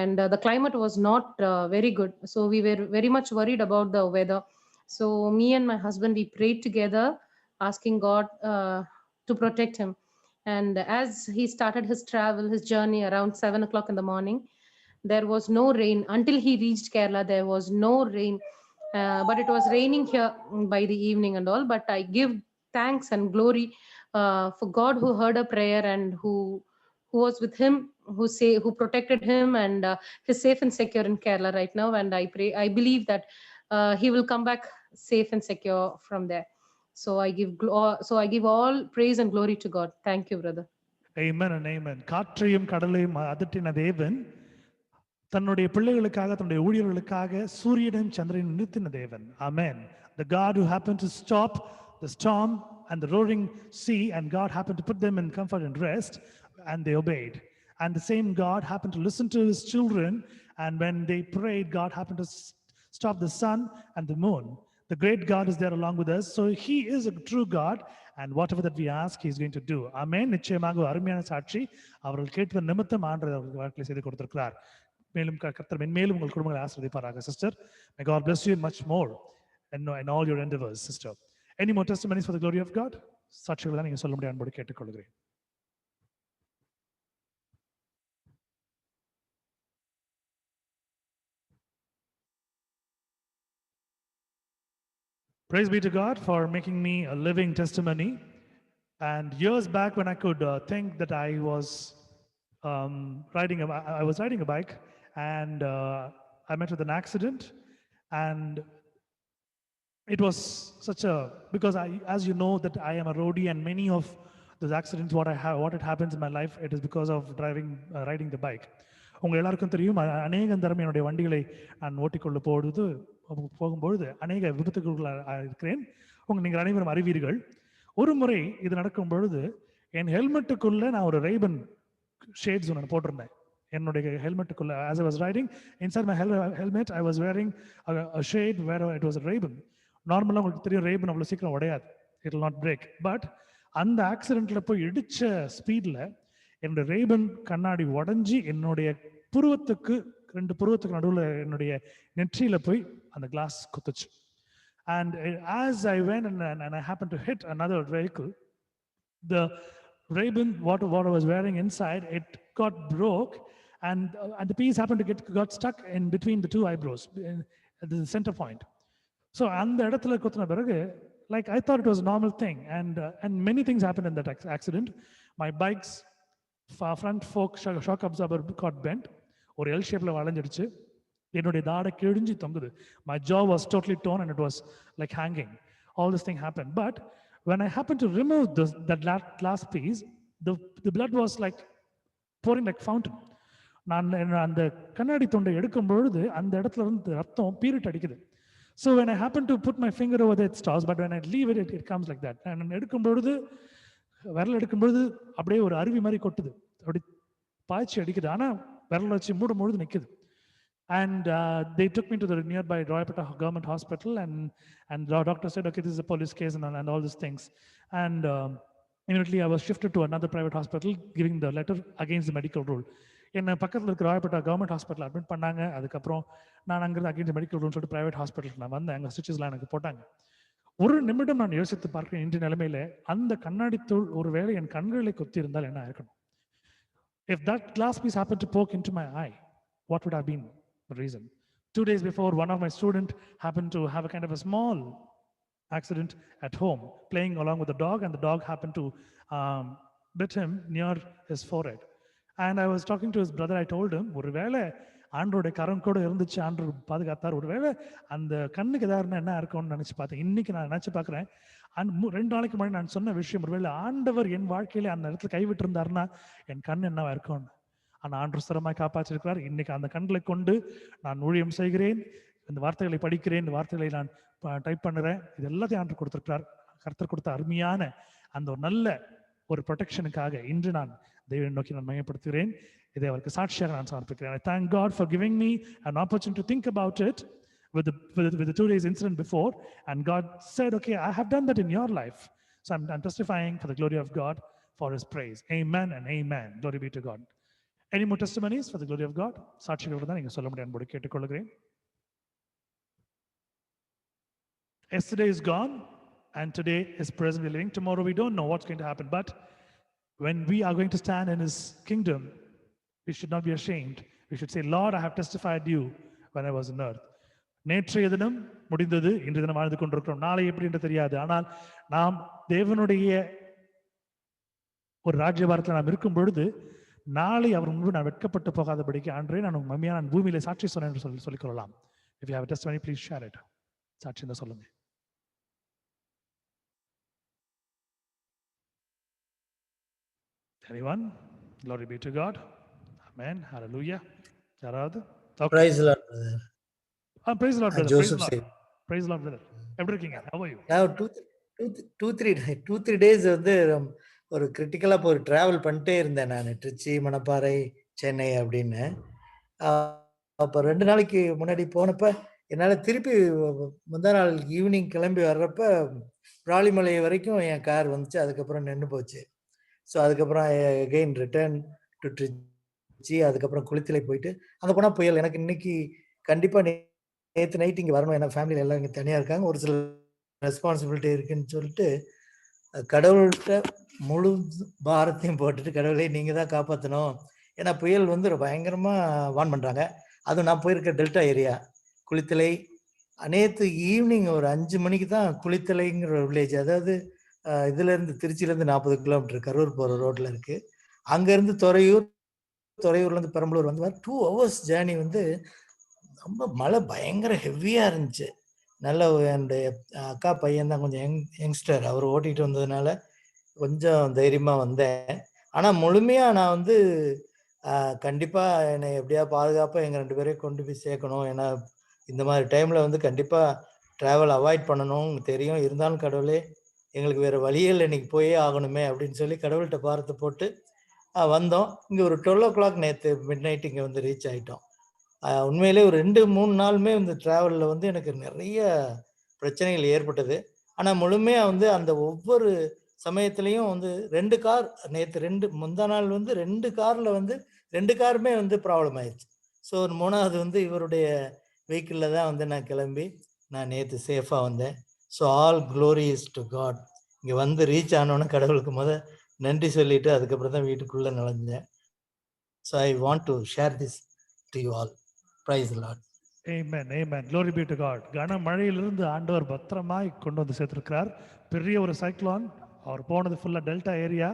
D: and the climate was not very good. So we were very much worried about the weather. So me and my husband, we prayed together, asking God to protect him. And as he started his travel, his journey around 7 o'clock in the morning, there was no rain. Until he reached Kerala, there was no rain. But it was raining here by the evening and all. But I give thanks and glory for God who heard a prayer and who was with him, who protected him, and he's safe and secure in Kerala right now. And I believe that he will come back safe and secure from there. So I give all praise and glory to God. Thank you, brother.
A: Amen and amen. காற்றையும் கடலையும் அதட்டின தேவன் தன்னுடைய பிள்ளைகளுக்காக, தன்னுடைய ஊழியர்களுக்காக சூரியனையும் சந்திரனையும் நிறுத்தின தேவன். Amen. The God who happened to stop the storm and the roaring sea, and God happened to put them in comfort and rest, and they obeyed. And the same God happened to listen to his children, and when they prayed, God happened to stop the sun and the moon. The great God is there along with us. So he is a true God, and whatever that we ask, he is going to do. Amen. நிச்சயமாக ஒரு அருமையான சாட்சி. அவர்கள் கேட்டது நிமித்தம் ஆண்டவர் அவர்கள் வாழ்க்கையில் செய்து கொடுத்திருக்கிறார். மேலும் கர்த்தர் மென்மேலும் உங்கள் குடும்பங்களை ஆசீர்வதிப்பாராக. Sister, may God bless you much more in all your endeavors, sister. Any more testimonies for the glory of God? சாட்சிகளை தான் நீங்க சொல்ல முடியாது அன்போடு கேட்டுக்கொள்கிறேன். Praise be to God for making me a living testimony. And years back, when I could think that I was riding a bike, and I met with an accident, and it was because as you know that I am a roadie, and many of those accidents, what it happens in my life, it is because of riding the bike. உங்கள் எல்லாருக்கும் தெரியும், அநேக தரம் என்னுடைய வண்டிகளை நான் ஓட்டிக்கொள்ள போகும்பொழுது அநேக விபத்துக்குள்ளாக இருக்கிறேன். நீங்கள் அனைவரும் அறிவீர்கள். ஒரு முறை இது நடக்கும் பொழுது என் ஹெல்மெட்டுக்குள்ள நான் ஒரு ரேபன் ஷேட்ஸ் ஒன்று போட்டிருந்தேன். என்னுடைய ஹெல்மெட்டுக்குள்ள as I was riding inside my helmet I was wearing a shade where it was a Ray-Ban. நார்மலாக உங்களுக்கு தெரியும் Ray-Ban அவ்வளோ சீக்கிரம் உடையாது, it will not break. But அந்த ஆக்சிடென்ட்ல போய் இடிச்ச ஸ்பீட்ல என்னுடைய Ray-Ban கண்ணாடி உடஞ்சி என்னுடைய ரெண்டு புருவத்துக்கு நடுவில் என்னுடைய நெற்றியில போய் அந்த class குத்துச்சு. And as I went and I happened to hit another vehicle, the Ray-Ban, what I was wearing inside, it got broke, and the piece happened to got stuck in between the two eyebrows at the center point. So அந்த இடத்துல குத்துன பிறகு, like I thought it was a normal thing, and many things happened in that accident. My bike's front fork shock absorber got bent, ஒரு L ஷேப்ல வளைஞ்சிடுச்சு. என்னுடைய தாடை கிழிஞ்சு தொங்குது. My jaw was totally torn and it was like hanging. All this thing happened. But when I happened to remove that last piece, the blood was like pouring like fountain. நான் அந்த கண்ணாடி தொண்டை எடுக்கும் பொழுது அந்த இடத்துல இருந்து ரத்தம் பீரிட்டு அடிக்குது. So when I happened to put my finger over there, it stops, but when I leave it, it comes like that. நான் எடுக்கும் பொழுது, விரல் எடுக்கும் பொழுது அப்படியே ஒரு அருவி மாதிரி கொட்டுது, அப்படி பாய்ச்சி அடிக்குது. ஆனா விரல் வச்சு மூடும் பொழுது நிக்குது. And they took me to the nearby Royapeta Government Hospital, and the doctor said, okay, this is a police case and all these things. And immediately I was shifted to another private hospital, giving the letter against the medical rule. என்னை பக்கத்தில் இருக்கிற Royapettah government hospital admit பண்ணாங்க. அதுக்கப்புறம் நான் அங்கிருந்து against medical ரூல்னு சொல்லிட்டு private ஹாஸ்பிட்டலுக்கு நான் வந்தேன். அங்கே ஸ்டிச்சஸ்லாம் எனக்கு போட்டாங்க. ஒரு நிமிடம் நான் யோசித்து பார்க்கிறேன், இன்றைய நிலைமையில அந்த கண்ணாடி தூள் ஒருவேளை என் கண்களை கொத்தி இருந்தால் என்ன இருக்கணும்? If that glass piece happened to poke into my eye, what would have been the reason? 2 days before, one of my students happened to have a kind of a small accident at home, playing along with the dog, and the dog happened to bit him near his forehead. And I was talking to his brother. I told him, ஒருவேளை ஆண்டோடைய கரம் கூட இருந்துச்சு, ஆண்டவர் பாதுகாத்தார், ஒருவேளை அந்த கண்ணுக்கு எதாவது என்ன இருக்கும்னு நினைச்சு பார்த்தேன். இன்னைக்கு நான் நினைச்சு பார்க்குறேன், 2 நாளைக்கு முன்னாடி நான் சொன்ன விஷயம், ஒருவேளை ஆண்டவர் என் வாழ்க்கையில அந்த இடத்துல கைவிட்டு இருந்தாருன்னா என் கண் என்னவா இருக்கும்னு. ஆனால் ஆண்டவர் சிரமமாய் காப்பாற்றிருக்கிறார். இன்னைக்கு அந்த கண்களை கொண்டு நான் ஊழியம் செய்கிறேன், இந்த வார்த்தைகளை படிக்கிறேன், இந்த வார்த்தைகளை நான் டைப் பண்ணுறேன். இது எல்லாத்தையும் ஆண்டவர் கொடுத்திருக்கிறார். கர்த்தர் கொடுத்த அருமையான அந்த ஒரு நல்ல ஒரு ப்ரொடெக்ஷனுக்காக இன்று நான் தேவனை நோக்கி நான் மையப்படுத்துகிறேன். இதை அவருக்கு சாட்சியாக நான் சமர்ப்பிக்கிறேன். I thank God for giving me an opportunity to think about it with the 2 days incident before, and God said, okay, I have done that in your life. So I'm testifying for the glory of God, for his praise. Amen and amen. Glory be to God. Any more testimonies for the glory of God? சாட்சிகளோடு தான் நீங்க சொல்ல முடியும் அன்போடு கேட்டுக்கொள்கிறேன். Yesterday is gone and today is presently living. Tomorrow we don't know what's going to happen, but when we are going to stand in his kingdom, we should not be ashamed. We should say, Lord, I have testified you when I was on earth. நேற்றைய தினம் முடிந்தது, இன்று தினம் வாழ்ந்து கொண்டிருக்கிறோம். நாளை எப்படி என்று தெரியாது. ஆனால் நாம் தேவனுடைய ஒரு ராஜ்யபாரத்தில் நாம் இருக்கும் பொழுது நாளை அவர் முன்பு நான் வெட்கப்பட்டு போகாதபடிக்கு ஆண்டவரே நான் உங்க மம்மியா நான் பூமியில சாட்சி சொன்னேன் என்று சொல்லிக் கொள்ளலாம். If you have a testimony, please share it. சாட்சி தான் சொல்லுங்க. Anyone? Glory be to God. Amen. Hallelujah. யாராவது?
G: Praise the Lord, brother.
A: Praise the Lord, brother.
G: Joseph said.
A: Praise the Lord, brother. எப்படி இருக்கீங்க? How are you?
G: Now 2-3 days வந்து ஒரு கிரிட்டிக்கலா போய் travel பண்ணிட்டே இருந்தேன் நான், திருச்சி, மணப்பாறை, சென்னை அப்படின்னு. அப்போ 2 நாளைக்கு முன்னாடி போனப்ப என்னால திருப்பி முந்தா நாள் ஈவினிங் கிளம்பி வர்றப்ப பிராலிமலை வரைக்கும் என் கார் வந்துச்சு. அதுக்கப்புறம் நின்னு போச்சு. ஸோ அதுக்கப்புறம் அகைன் ரிட்டர்ன் டு ட்ரிச்சி. அதுக்கப்புறம் குளித்தலை போயிட்டு அங்க போனா புயல். எனக்கு இன்னைக்கு கண்டிப்பா நேத்து நைட் இங்க வரணும். ஏன்னா ஃபேமிலில எல்லாம் இங்க தனியா இருக்காங்க. ஒரு சில ரெஸ்பான்சிபிலிட்டி இருக்குன்னு சொல்லிட்டு கடவுள்கிட்ட முழு பாரத்தையும் போட்டுட்டு, கடவுளே நீங்க தான் காப்பாத்தணும். ஏன்னா புயல் வந்து பயங்கரமா வார்ன் பண்றாங்க. அதுவும் நான் போயிருக்க டெல்டா ஏரியா குளித்தலை. நேத்து ஈவினிங் ஒரு 5 மணிக்கு தான் குளித்தலைங்கிற ஒரு வில்லேஜ். அதாவது இதுலேருந்து திருச்சியிலேருந்து 40 கிலோமீட்டர் கரூர் போற ரோட்ல இருக்கு. அங்கேருந்து துறையூர், துறையூர்லேருந்து பெரம்பலூர் வந்து 2 ஹவர்ஸ் ஜேர்னி வந்து ரொம்ப மழை பயங்கர ஹெவியா இருந்துச்சு. நல்ல என்னுடைய அக்கா பையன் தான் கொஞ்சம் யங்ஸ்டர். அவர் ஓட்டிட்டு வந்ததுனால கொஞ்சம் தைரியமா வந்தேன். ஆனா முழுமையா நான் வந்து கண்டிப்பா என்னை எப்படியாவது பாதுகாப்பா எங்க 2 பேரையும் கொண்டு போய் சேர்க்கணும். ஏன்னா இந்த மாதிரி டைம்ல வந்து கண்டிப்பா டிராவல் அவாய்ட் பண்ணணும்னு தெரியும். இருந்தாலும் கடவுளே எங்களுக்கு வேற வழியே இல்ல. இன்னைக்கு போயே ஆகணுமே அப்படின்னு சொல்லி கடவுள்கிட்ட பாரத்த போட்டு வந்தோம். இங்க ஒரு 12:00 நேத்து மிட் நைட் இங்க வந்து ரீச் ஆயிட்டோம். உண்மையிலே ஒரு 2, 3 நாளுமே இந்த டிராவல்ல வந்து எனக்கு நிறைய பிரச்சனைகள் ஏற்பட்டது. ஆனா முழுமையா வந்து அந்த ஒவ்வொரு சமயத்திலயும் வந்து 2 கார் நேத்து 2 முந்தா நாள் வந்து 2 கார்ல வந்து 2 காருமே வந்து ப்ராப்ளம் ஆயிருச்சு. ஸோ 3வது வந்து இவருடைய வெஹிக்கிள்ல தான் வந்து நான் கிளம்பி நான் நேத்து சேஃபா வந்தேன். So all glory is to God. இங்க வந்து ரீச் ஆனோனே கடவுளுக்கு நன்றி சொல்லிட்டு அதுக்கப்புறம் தான் வீட்டுக்குள்ள நுழைஞ்சேன். So I want to share this to you all. Praise the lord.
A: Amen, amen. Glory be to God. கனமழையிலிருந்து ஆண்டவர் பத்திரமாய் கொண்டு வந்து சேர்த்திருக்கிறார். பெரிய ஒரு சைக்ளோன், அவர் போனது ஃபுல்லா டெல்டா ஏரியா,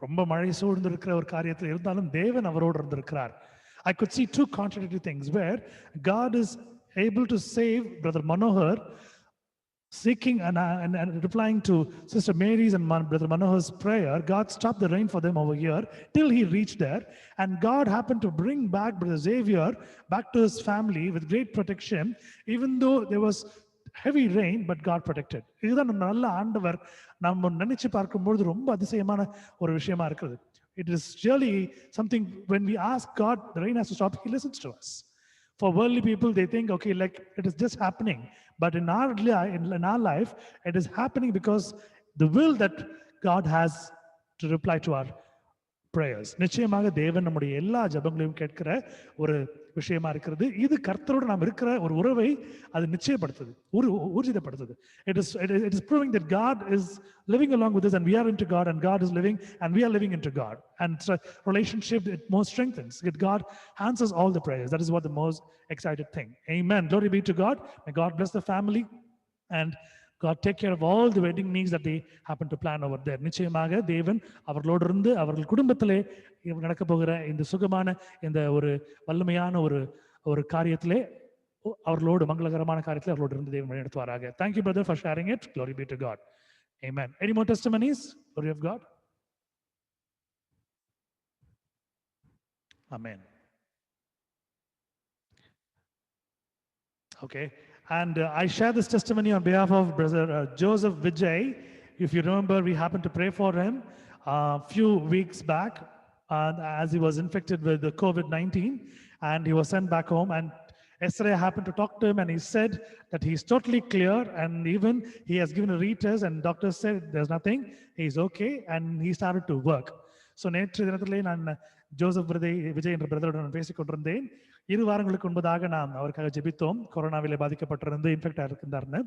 A: ரொம்ப மழை சூழ்ந்து இருக்கிற ஒரு காரியத்தில் இருந்தாலும் தேவன் அவரோடு இருந்திருக்கிறார். I could see two contradictory things where God is able to save Brother Manohar, seeking and replying to Sister Mary's and Brother Manohar's prayer. God stopped the rain for them over here till he reached there. And God happened to bring back Brother Xavier back to his family with great protection, even though there was heavy rain, but God protected. இதுதான் நல்ல ஆண்டவர் நம்ம நினைச்சு பார்க்கும்போது ரொம்ப அதிசயமான ஒரு விஷயமா இருக்குது. It is really something when we ask God, the rain has to stop, he listens to us. For worldly people, they think, okay, like it is just happening. But in our life, it is happening because the will that God has to reply to our prayers. நிச்சயமாக தேவன் நம்முடைய எல்லா ஜெபங்களையும் கேட்கிற ஒரு விஷயமா இருக்கிறது. இது கர்த்தரோடு நாம் இருக்கிற ஒரு உறவை அது நிச்சயப்படுத்துது, ஊர்ஜிதப்படுத்துது. It is proving that God is living along with us and we are into God and God is living and we are living into God. And it's a relationship that more strengthens. God answers all the prayers. That is what the most excited thing. Amen. Glory be to God. May God bless the family and God take care of all the wedding needs that they happen to plan over there. நிச்சயமாக தேவன் அவர்களோடு இருந்து அவர்கள் குடும்பத்திலே நடக்க போகிற இந்த சுகமான இந்த ஒரு வல்லமையான ஒரு காரியத்திலே அவர்களோடு மங்களகரமான காரியத்திலே அவர்களோடு இருந்து தேவன் வழிநடத்துவாராக. Thank you, brother, for sharing it. Glory be to God. Amen. Any more testimonies? Glory of God. Amen. Okay. And I share this testimony on behalf of Brother Joseph Vijay. If you remember, we happened to pray for him a few weeks back as he was infected with the COVID-19 and he was sent back home. And yesterday I happened to talk to him and he said that he's totally clear and even he has given a retest and doctors said there's nothing, he's okay and he started to work. So நேற்று தினத்திலே நான் Joseph Vijay என்ற பிரதருடன் நான் பேசிக் கொண்டிருந்தேன். 2 வாரங்களுக்கு முன்பதாக நாம் அவருக்காக ஜெபித்தோம். கொரோனாவிலே பாதிக்கப்பட்டிருந்து இன்ஃபெக்ட் ஆயிருந்தார்னு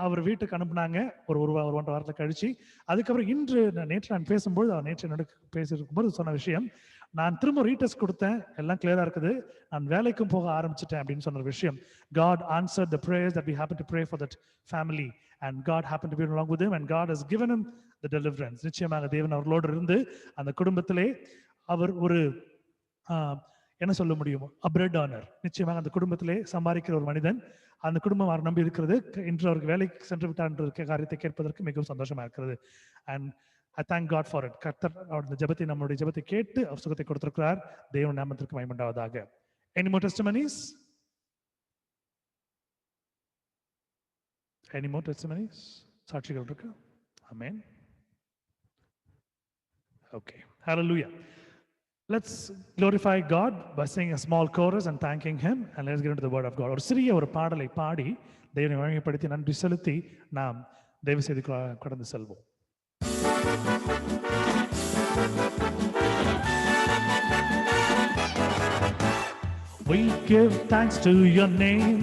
A: அவர் வீட்டுக்கு அனுப்புனாங்க ஒரு 1.5 வாரத்தில் கழிச்சு. அதுக்கப்புறம் நேற்று நான் பேசும்போது அவர் நேற்று என்னோட பேசியிருக்கும்போது சொன்ன விஷயம், நான் திரும்ப ரீடெஸ்ட் கொடுத்தேன், எல்லாம் கிளியரா இருக்குது, நான் வேலைக்கும் போக ஆரம்பிச்சிட்டேன் அப்படின்னு சொன்ன விஷயம். God answered the prayers that we happened to pray for that family and God happened to be along with him and God has given him the deliverance. நிச்சயமாக தேவன் அவர்களோடு இருந்து அந்த குடும்பத்திலே அவர் ஒரு என்ன சொல்ல முடியுமோ பிரெட் ஆனர், நிச்சயமாக அந்த குடும்பத்திலே சம்பாதிக்கிற ஒரு மனிதன், அந்த குடும்பம் அவர் நம்பி இருக்கிறது. இன்று அவருக்கு வேலைக்கு சென்று விட்டார் என்ற காரியத்தை கேட்பதற்கு மிகவும் சந்தோஷமா இருக்கிறது. And I thank God for it. கர்த்தர் அவருடைய ஜெபத்தை நம்முடைய ஜெபத்தை கேட்டு அவர் சுகத்தை கொடுத்திருக்கிறார். தேவன் நாமத்திற்கு மகிமை உண்டாவதாக. Any more testimonies? Any more testimonies? சாட்சிகள் இருக்கு? Amen. Okay. Hallelujah. Let's glorify God by singing a small chorus and thanking Him, and let's get into the Word of God. ஒரு சிறிய ஒரு பாடலை பாடி தேவனை வழங்கப்படுத்தி நன்றி செலுத்தி நாம் தயவு செய்து கடந்து செல்வோம். We give thanks to your name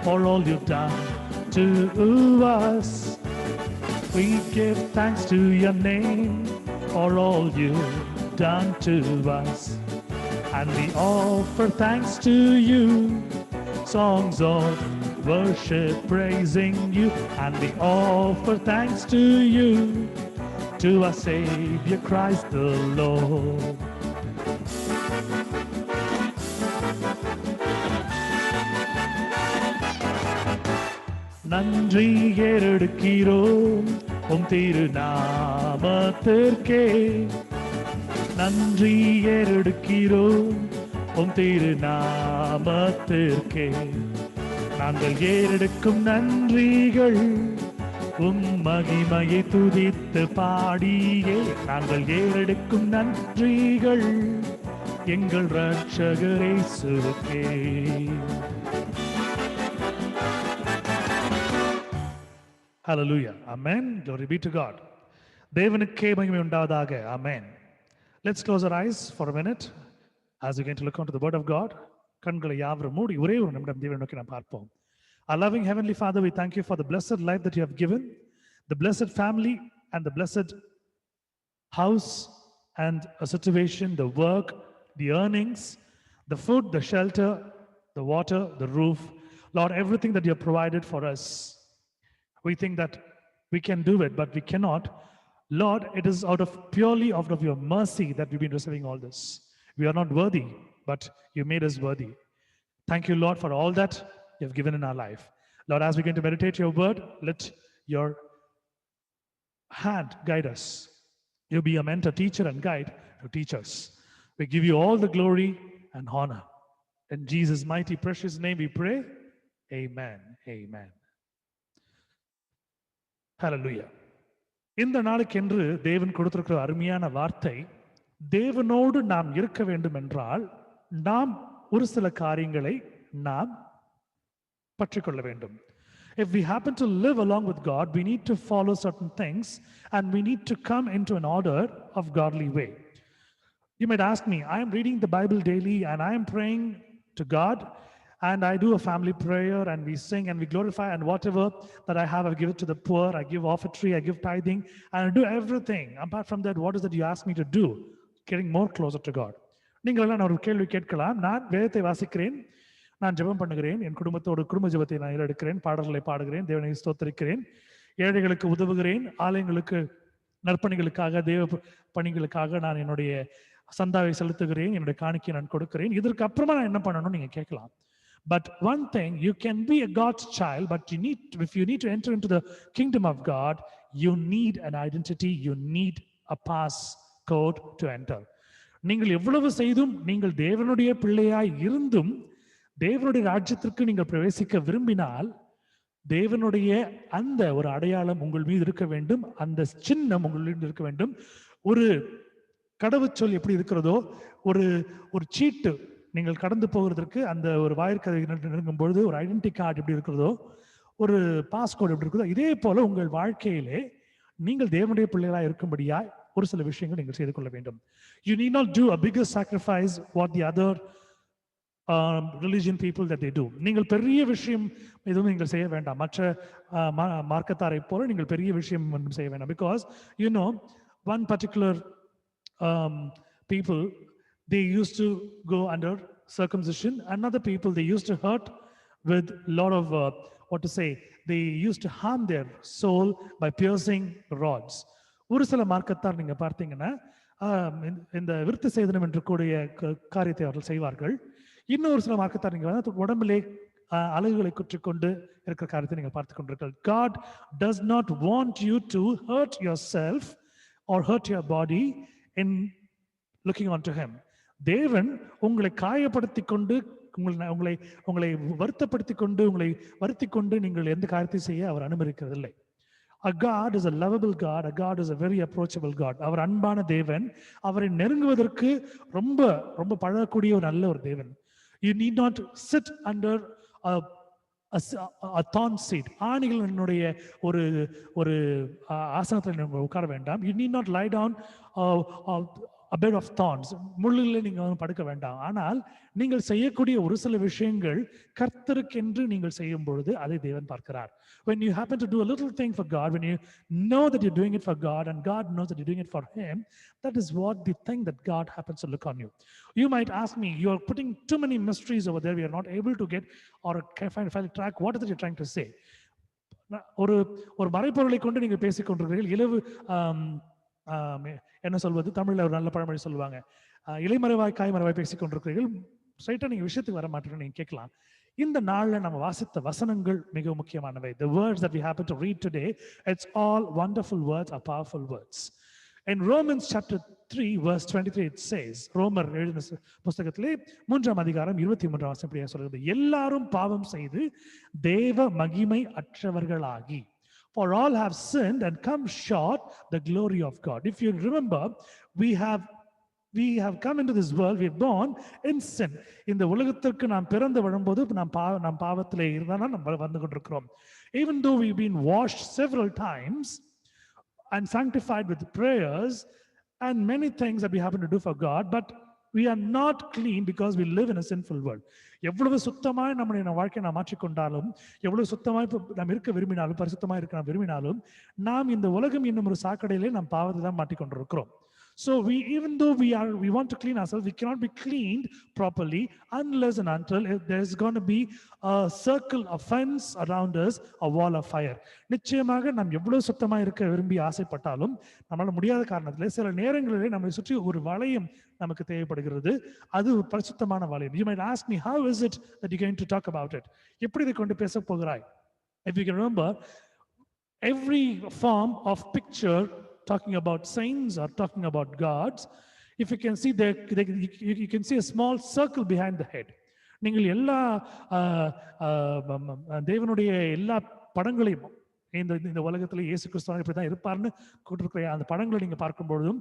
A: for all you've done to us. We give thanks to your name for all you've done to us. And we offer thanks to you, songs of worship praising you. And we offer thanks to you, to our Savior Christ the Lord. நன்றி ஏறெடுக்கிறோம் உம் திருநாமத்திற்கே. நன்றி ஏறெடுக்கிறோம் உம் திருநாமத்திற்கே. நாங்கள் ஏறெடுக்கும் நன்றிகள் உம் மகிமையை துதித்து பாடியே. நாங்கள் ஏறெடுக்கும் நன்றிகள் எங்கள் இரட்சகர் இயேசுவுக்கே. Hallelujah. Amen. Glory be to God. தேவனுக்கே மகிமை உண்டாவதாக. Amen. Let's close our eyes for a minute as we get to look onto the Word of God. கண்களை யாவரும் மூடி ஒரே ஒரு நிமிடம் தேவனை நோக்கி நாம் பார்ப்போம். Our loving Heavenly Father, we thank you for the blessed life that you have given, the blessed family and the blessed house and a situation, the work, the earnings, the food, the shelter, the water, the roof. Lord, everything that you have provided for us. We think that we can do it, but we cannot. Lord, it is purely out of your mercy that we've been receiving all this. We are not worthy, but you made us worthy. Thank you, Lord, for all that you have given in our life. Lord, as we begin to meditate your word, let your hand guide us. You be a mentor, teacher, and guide to teach us. We give you all the glory and honor. In Jesus' mighty, precious name we pray. Amen. Amen. Hallelujah. இந்த நாளுக்கென்று தேவன் கொடுத்திருக்கிற அருமையான வார்த்தை, தேவனோடு நாம் இருக்க வேண்டும் என்றால் நாம் ஒரு சில காரியங்களை நாம் பற்றிக்கொள்ள வேண்டும். If we happen to live along with God, we need to follow certain things and we need to come into an order of godly way. You might ask me, I am reading the Bible daily and I am praying to God and I do a family prayer and we sing and we glorify, and whatever that I have, I give it to the poor, I give offertory, I give tithing, and I do everything. Apart from that, what is that you ask me to do? Getting more closer to God. நீங்கள் எல்லாம் ஒரு கேள்வி கேட்கலாம். நான் வேதத்தை வாசிக்கிறேன், நான் ஜெபம் பண்ணுகிறேன், என் குடும்பத்தோடு குடும்ப ஜெபத்தை நான் எடுக்கிறேன், பாடல்களை பாடுகிறேன், தேவனை ஸ்தோத்திரிக்கிறேன், ஏழைகளுக்கு உதவுகிறேன், ஆலயங்களுக்கு நற்பணிகளுக்காக தேவ பணிகளுக்காக நான் என்னுடைய சந்தாவை செலுத்துகிறேன், என்னுடைய காணிக்கை நான் கொடுக்கிறேன். இதற்கு அப்புறமா நான் என்ன பண்ணணும் நீங்க கேட்கலாம். But one thing, you can be a God's child, but if you need to enter into the kingdom of God, you need an identity, you need a pass code to enter. நீங்கள் எவ்வளவு செய்தும், நீங்கள் தேவனுடைய பிள்ளையாய் இருந்தும் தேவனுடைய ராஜ்யத்திற்கு நீங்கள் பிரவேசிக்க விரும்பினால், தேவனுடைய அந்த ஒரு அடையாளம் உங்கள் மீது இருக்க வேண்டும், அந்த சின்னம் உங்கள் மீது இருக்க வேண்டும். ஒரு கடவுச்சொல் எப்படி இருக்கிறதோ, ஒரு சீட்டு நீங்கள் கடந்து போகிறதுக்கு அந்த ஒரு வாயிற்கதை நெருங்கும் பொழுது ஒரு ஐடென்டி கார்டு எப்படி இருக்கிறதோ, ஒரு பாஸ்கோடு எப்படி இருக்கிறதோ, இதே போல உங்கள் வாழ்க்கையிலே நீங்கள் தேவனுடைய பிள்ளைகளாக இருக்கும்படியாய் ஒரு சில விஷயங்கள் நீங்கள் செய்து கொள்ள வேண்டும். You need not do a bigger sacrifice what the other religion people that they do. நீங்கள் பெரிய விஷயம் எதுவும் நீங்கள் செய்ய வேண்டாம். மற்ற மார்க்கத்தாரை போல நீங்கள் பெரிய விஷயம் ஒன்றும் செய்ய வேண்டாம். Because you know, one particular people, they used to go under circumcision. Another people, they used to hurt with a lot of, they used to harm their soul by piercing rods. ஒரு சில மார்க்கத்தார் நீங்க பார்த்தீங்கன்னா இந்த விருத்த சேதனம் என்று கூடிய காரியத்தை அவர்கள் செய்வார்கள். இன்னொரு சில மார்க்கத்தார் நீங்க உடம்பிலே அலகுகளை குற்றிக்கொண்டு இருக்கிற காரியத்தை நீங்கள் பார்த்து கொண்டிருக்கள். God does not want you to hurt yourself or hurt your body in looking onto him. தேவன் உங்களை காயப்படுத்தி கொண்டு உங்களை வருத்தப்படுத்தி கொண்டு உங்களை வருத்தி கொண்டு நீங்கள் எந்த காரியத்தை செய்ய அவர் அனுமதிக்கிறதில்லை. A God is a lovable God. A God is a very approachable God. அவர் அன்பான தேவன். அவரை நெருங்குவதற்கு ரொம்ப ரொம்ப பழகக்கூடிய ஒரு நல்ல ஒரு தேவன். You need not sit under a thorn seat. ஆணிகளினுடைய ஒரு ஒரு ஆசனத்தில் நீங்கள் உட்கார வேண்டாம். You need not lie down a bed of thorns. முள்ளில் நீங்கள் படுக்க வேண்டாம். ஆனால் நீங்கள் செய்யக்கூடிய ஒரு சில விஷயங்கள் கர்த்தருக்கென்று நீங்கள் செய்யும் பொழுது அதை தேவன் பார்க்கிறார். When you happen to do a little thing for God, when you know that you're doing it for God and God knows that you're doing it for Him, that is what the thing that God happens to look on you. You might ask me, you are putting too many mysteries over there. We are not able to get or find track. What is it you're trying to say? ஒரு ஒரு மறைப்பொருளை கொண்டு நீங்கள் பேசிக் கொண்டிருக்கிறீர்கள். இலவு என்ன சொல்வது, தமிழ்ல ஒரு நல்ல பழமொழி சொல்லுவாங்க, இலைமறைவாய் காய்மறைவாய் பேசிக் கொண்டிருக்கிறீர்கள், ஸ்ட்ரைட்டா நீங்க விஷயத்துக்கு வர மாட்டேன்னு நீங்க கேட்கலாம். இந்த நாள்ல நம்ம வாசித்த வசனங்கள் மிக முக்கியமானவை. The words that we happen to read today, it's all wonderful words, are powerful words. In Romans chapter 3 verse 23 it says, ரோமர் எழுதின புத்தகத்திலே 3ஆம் அதிகாரம் 23ஆம் வசனம் இப்படியே சொல்கிறது, எல்லாரும் பாவம் செய்து தேவ மகிமை அற்றவர்களாகி, for all have sinned and come short the glory of God. If you remember, we have come into this world, we are born in sin. இந்த உலகத்திற்கு நாம் பிறந்து வரும்போது நாம் பாவத்திலே இருந்தால் நம்ம வந்து கொண்டிருக்கிறோம். Even though we've been washed several times and sanctified with prayers and many things that we happen to do for God, but we are not clean because we live in a sinful world. எவ்வளவு சுத்தமாய் நம்முடைய வாழ்க்கையை நாம் மாற்றிக்கொண்டாலும், எவ்வளவு சுத்தமாய் நாம் இருக்க விரும்பினாலும், பரிசுத்தமாய் இருக்க நாம் விரும்பினாலும், நாம் இந்த உலகம் என்னும் ஒரு சாக்கடையிலே நாம் பாவத்தை தான் மாட்டிக்கொண்டிருக்கிறோம். So even though we want to clean ourselves, we cannot be cleaned properly unless and until there's going to be a circle of fence around us, a wall of fire. நிச்சயமாக நாம் எவ்வளவு சுத்தமா இருக்க விரும்பி ஆசைப்பட்டாலும் நம்மளால முடியாத காரணத்திலே சில நேரங்களிலே நம்மை சுற்றி ஒரு வளையம் நமக்கு தேவைப்படுகிறது. அது ஒரு பரிசுத்தமான வளையம். You might ask me, how is it that you're going to talk about it? எப்படி இதை கொண்டு பேச போகிறாய்? If you can remember, every form of picture talking about saints or talking about gods, if you can see there, you can see a small circle behind the head. நீங்கள் எல்லா தேவனுடைய எல்லா படங்களையும் இந்த உலகத்தில் இயேசு கிறிஸ்து இப்படி தான் இருப்பார்னு கூட்டிருக்கிற அந்த படங்களை நீங்க பார்க்கும் பொழுதும்,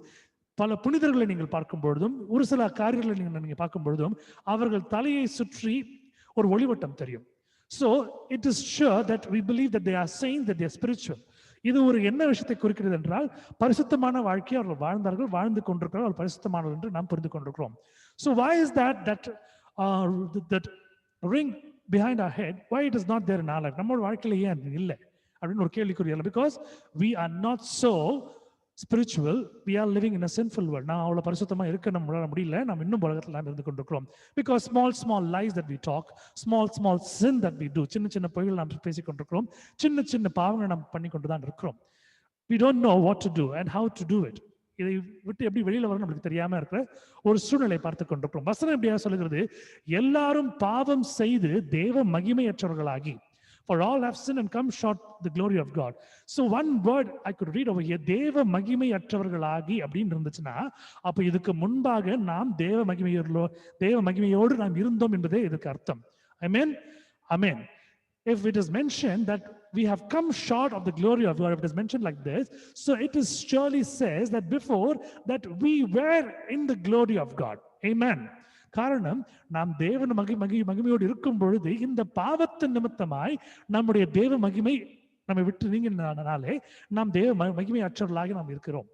A: பல புனிதர்களை நீங்கள் பார்க்கும் பொழுதும், ஒரு சில காரியங்களை நீங்க பார்க்கும் பொழுதும் அவர்கள் தலையை சுற்றி ஒரு ஒளிவட்டம் தெரியும். So it is sure that we believe that they are saints, that they are spiritual. இது ஒரு என்ன விஷயத்தை குறிக்கிறது என்றால், பரிசுத்தமான வாழ்க்கையை அவர்கள் வாழ்ந்தார்கள், வாழ்ந்து கொண்டிருக்கிறார்கள், அவர் பரிசுத்தமானவர் என்று நாம் புரிந்து கொண்டிருக்கிறோம். So why is that ring behind our head, why it is not there in our life? நம்மளோட வாழ்க்கையில ஏன் இல்லை அப்படின்னு ஒரு கேள்விக்குரிய, because we are not so spiritual, we are living in a sinful world. நான் அவ்வளவு பரிசுத்தமா இருக்க நம்மளால முடியல, நாம் இன்னும் உலகத்தில் நாம் இருந்து கொண்டிருக்கிறோம். Because small lies that we talk, small sin that we do, சின்ன பொய்கள் நாம் பேசிக் கொண்டிருக்கிறோம், சின்ன பாவங்களை நாம் பண்ணி கொண்டுதான் இருக்கிறோம். We don't know what to do and how to do it. இதை விட்டு எப்படி வெளியில வர நம்மளுக்கு தெரியாம இருக்கிற ஒரு சூழ்நிலை பார்த்து கொண்டிருக்கிறோம். வசனம் எப்படியா சொல்லுகிறது, எல்லாரும் பாவம் செய்து தேவ மகிமையற்றவர்களாகி, for all have sinned and come short the glory of God. So one word I could read over here, தேவ மகிமையற்றவர்களாகி அப்படின்னு இருந்துச்சுன்னா, அப்ப இதுக்கு முன்பாக நாம் தேவ மகிமையோடு நாம் இருந்தோம் என்பதே இதுக்கு அர்த்தம். Amen. If it is mentioned that we have come short of the glory of God, if it is mentioned like this, so it is surely says that before that we were in the glory of God. Amen. காரணம், நாம் தேவன் மகிமையோடு இருக்கும் பொழுது இந்த பாவத்தின் நிமித்தமாய் நம்முடைய தேவ மகிமை நம்மை விட்டு நீங்கினாலே நாம் தேவ மகிமை அற்றவர்களாக நாம் இருக்கிறோம்.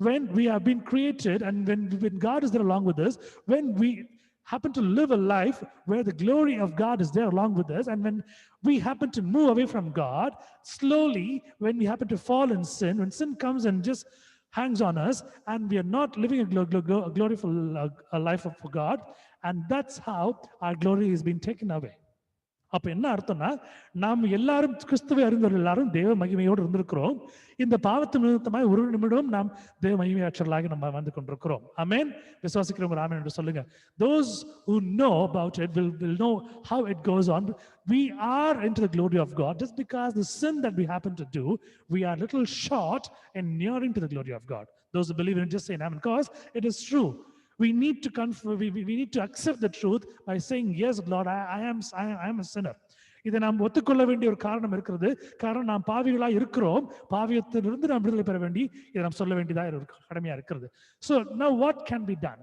A: When we have been created and when God is there along with us, when we happen to live a life where the glory of God is there along with us, and when we happen to move away from God, slowly when we happen to fall in sin, when sin comes and just hangs on us and we are not living a gloriful life for God, and that's how our glory is being taken away. அப்ப என்ன அர்த்தம்னா, நாம் எல்லாரும் கிறிஸ்துவை அறிந்தவர்கள் எல்லாரும் தேவ மகிமையோடு இருந்திருக்கிறோம். இந்த பாவத்து நிமித்தமாய் ஒரு நிமிடம் நாம் தேவ மகிமையற்றவர்களாக நம்ம வந்து கொண்டிருக்கிறோம். ஆமென். விசுவாசிக்கிறவங்க ஆமென் என்று சொல்லுங்க. Those who know about it will know how it goes on. We are into the glory of God just because the sin that we happen to do, we are little short and nearing to the glory of God. Those who believe in it just say amen, because it is true. We need to we need to accept the truth by saying, yes, Lord, I am a sinner. இதை நாம் ஒத்துக்கொள்ள வேண்டிய ஒரு காரணம் இருக்கிறது. காரணம் நாம் பாவிகளா இருக்கிறோம். பாவியத்திலிருந்து நாம் விடுதலை பெற வேண்டி இதை நாம் சொல்ல வேண்டியதா ஒரு கடமையா இருக்கிறது. So now what can be done?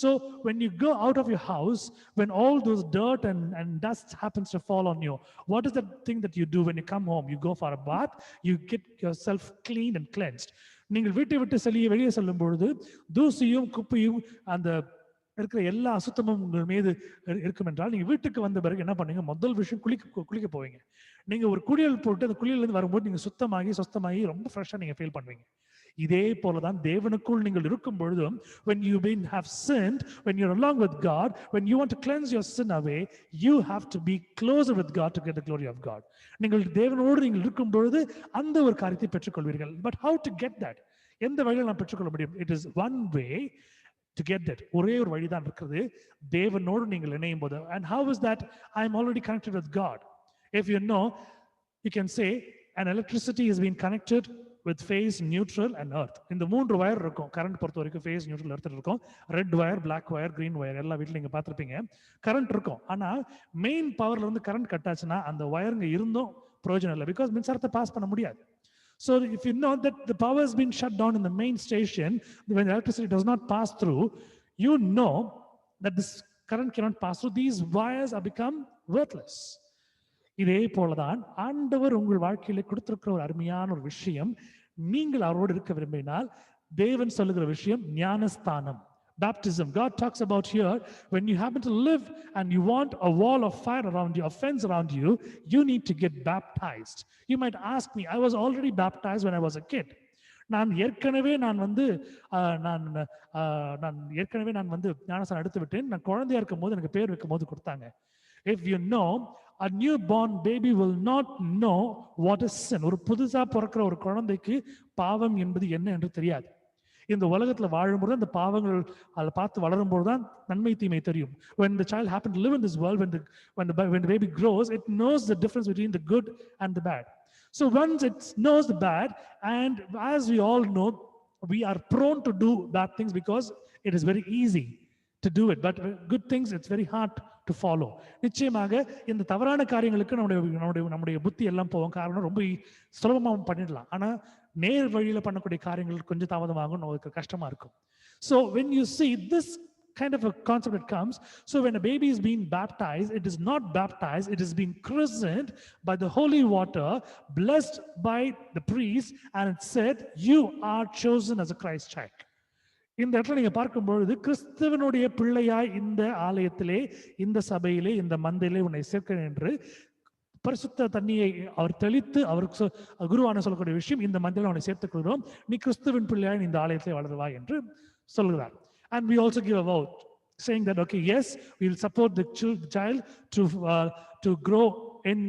A: So when you go out of your house, when all those dirt and dust happens to fall on you, what is the thing that you do when you come home? You go for a bath, you get yourself cleaned and cleansed. நீங்கள் வீட்டை விட்டு வெளியே செல்லும் பொழுது தூசியும் குப்பையும் அந்த இருக்கிற எல்லா அசுத்தமும் உங்கள் மீது இருக்கும் என்றால் நீங்க வீட்டுக்கு வந்த பிறகு என்ன பண்ணுங்க? முதல் விஷயம் குளிக்க போவீங்க. நீங்க ஒரு குளியல் போட்டு அந்த குளியல இருந்து வரும்போது நீங்க சுத்தமாகி ரொம்ப ஃப்ரெஷ்ஷா நீங்க ஃபீல் பண்ணுவீங்க. இதே போலதான் தேவனுக்குள் நீங்கள் இருக்கும் பொழுதும், when you have sinned, when you're along with God, when you want to cleanse your sin away, you have to be closer with God to get the glory of God. நீங்கள் தேவனோடு நீங்கள் இருக்கும் பொழுது அந்த ஒரு காரியத்தை பெற்றுக்கொள்வீர்கள். But how to get that? எந்த வழியில் நாம் பெற்றுக்கொள்ள முடியும்? It is one way to get that. ஒரே ஒரு வழிதான் இருக்கிறது, தேவனோடு நீங்கள் இணையும் போது. And how is that? I am already connected with God. If you know, you can say an electricity is being connected with phase, neutral and earth. இந்த மூன்று வயர் இருக்கும் கரண்ட் பொறுத்த வரைக்கும். phase, neutral, earth இருக்கும். Red wire, black wire, green wire எல்லா வீட்டிலும் நீங்க பார்த்திருப்பீங்க. கரண்ட் இருக்கும். ஆனா மெயின் பவர்ல இருந்து கரண்ட் கட் ஆச்சுன்னா அந்த வயருங்க இருந்தும் பிரயோஜனம் இல்லை. பிகாஸ் மின்சாரத்தை பாஸ் பண்ண முடியாது. So if you know that the power has been shut down in the main station, when the electricity does not pass through, you know that this current cannot pass through. These wires are become worthless. இதே போலதான் ஆண்டவர் உங்கள் வாழ்க்கையில கொடுத்திருக்கிற ஒரு அருமையான ஒரு விஷயம். நீங்கள் அவரோடு இருக்க விரும்பினால் தேவன் சொல்லுகிற விஷயம் ஞானஸ்தானம், baptism. God talks about here, when you happen to live and you want a wall of fire around you, a fence around you, you need to get baptized. You might ask me, I was already baptized when I was a kid. நான் ஏற்கனவே ஞானஸ்தானம் எடுத்து விட்டேன். நான் குழந்தையா இருக்கும் போது எனக்கு பேர் வைக்கும் போது கொடுத்தாங்க. If you know, a newborn baby will not know what is sin. ஒரு புதுசா பிறக்கிற ஒரு குழந்தைக்கு பாவம் என்பது என்ன என்று தெரியாது. இந்த உலகத்துல வாழும்போது அந்த பாவங்கள் அதை பார்த்து வளரும்போது தான் நன்மை தீமை தெரியும். When the child happens to live in this world, when the baby grows, it knows the difference between the good and the bad. So once it knows the bad, and as we all know, we are prone to do bad things because it is very easy to do it, but good things it's very hard to follow. நிச்சயமாக இந்த தவறான காரியங்களுக்கு நம்முடைய புத்தி எல்லாம் போகும். காரணம் ரொம்ப சுலபமா பண்ணிடலாம். ஆனா நேர் வழியில பண்ணக்கூடிய காரியங்கள் கொஞ்சம் தாமதமாகும், நமக்கு கஷ்டமா இருக்கும். So when you see this kind of a concept that comes, so when a baby is being baptized, it is not baptized, it is being christened by the holy water, blessed by the priest, and it said, you are chosen as a Christ child. இந்த இடத்துல நீங்க பார்க்கும்பொழுது கிறிஸ்துவனுடைய பிள்ளையாய் இந்த ஆலயத்திலே, இந்த சபையிலே, இந்த மந்தையிலே உன்னை சேர்க்கிறேன் என்று பரிசுத்த தண்ணியை அவர் தெளித்து அவருக்கு குருவான சொல்லக்கூடிய விஷயம், இந்த மந்தையில அவனை சேர்த்துக் கொள்கிறோம், நீ கிறிஸ்துவின் பிள்ளையாய் இந்த ஆலயத்திலே வளருவாய் என்று சொல்கிறார். And we also give a vote saying that, okay, yes, we will support the child to grow in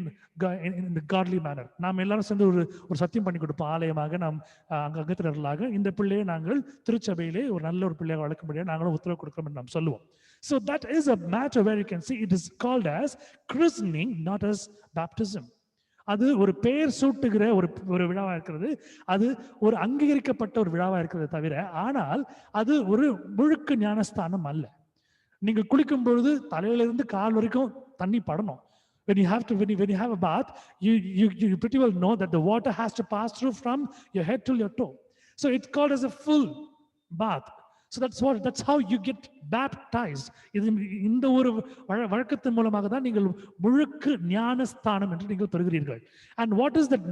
A: the godly manner. நாம் எல்லாரும் சேர்ந்து ஒரு சத்தியம் பண்ணி கொடுப்போம். ஆலயமாக நாம் அங்கத்தினர்களாக இந்த பிள்ளையை நாங்கள் திருச்சபையிலே ஒரு நல்ல ஒரு பிள்ளையாக வளர்க்க முடியாது, நாங்களும் உத்தரவு கொடுக்கிறோம் என்று நாம் சொல்லுவோம். So that is a matter where you can see it is called as christening, not as baptism. அது ஒரு பெயர் சூட்டுகிற ஒரு விழாவா இருக்கிறது, அது ஒரு அங்கீகரிக்கப்பட்ட ஒரு விழாவா இருக்கிறது தவிர, ஆனால் அது ஒரு முழுக்க ஞானஸ்தானம் அல்ல. நீங்க குளிக்கும் பொழுது தலையிலிருந்து கால் வரைக்கும் தண்ணி படணும். When you have a bath, you pretty well know that the water has to pass through from your head till your toe. So it's called as a full bath. So that's how you get baptized. இந்த ஒரு வழக்கத்தின் மூலமாக தான் நீங்கள் முழுக்க ஞானஸ்தானம் என்று நீங்கள் பெறுகிறீர்கள். And what is that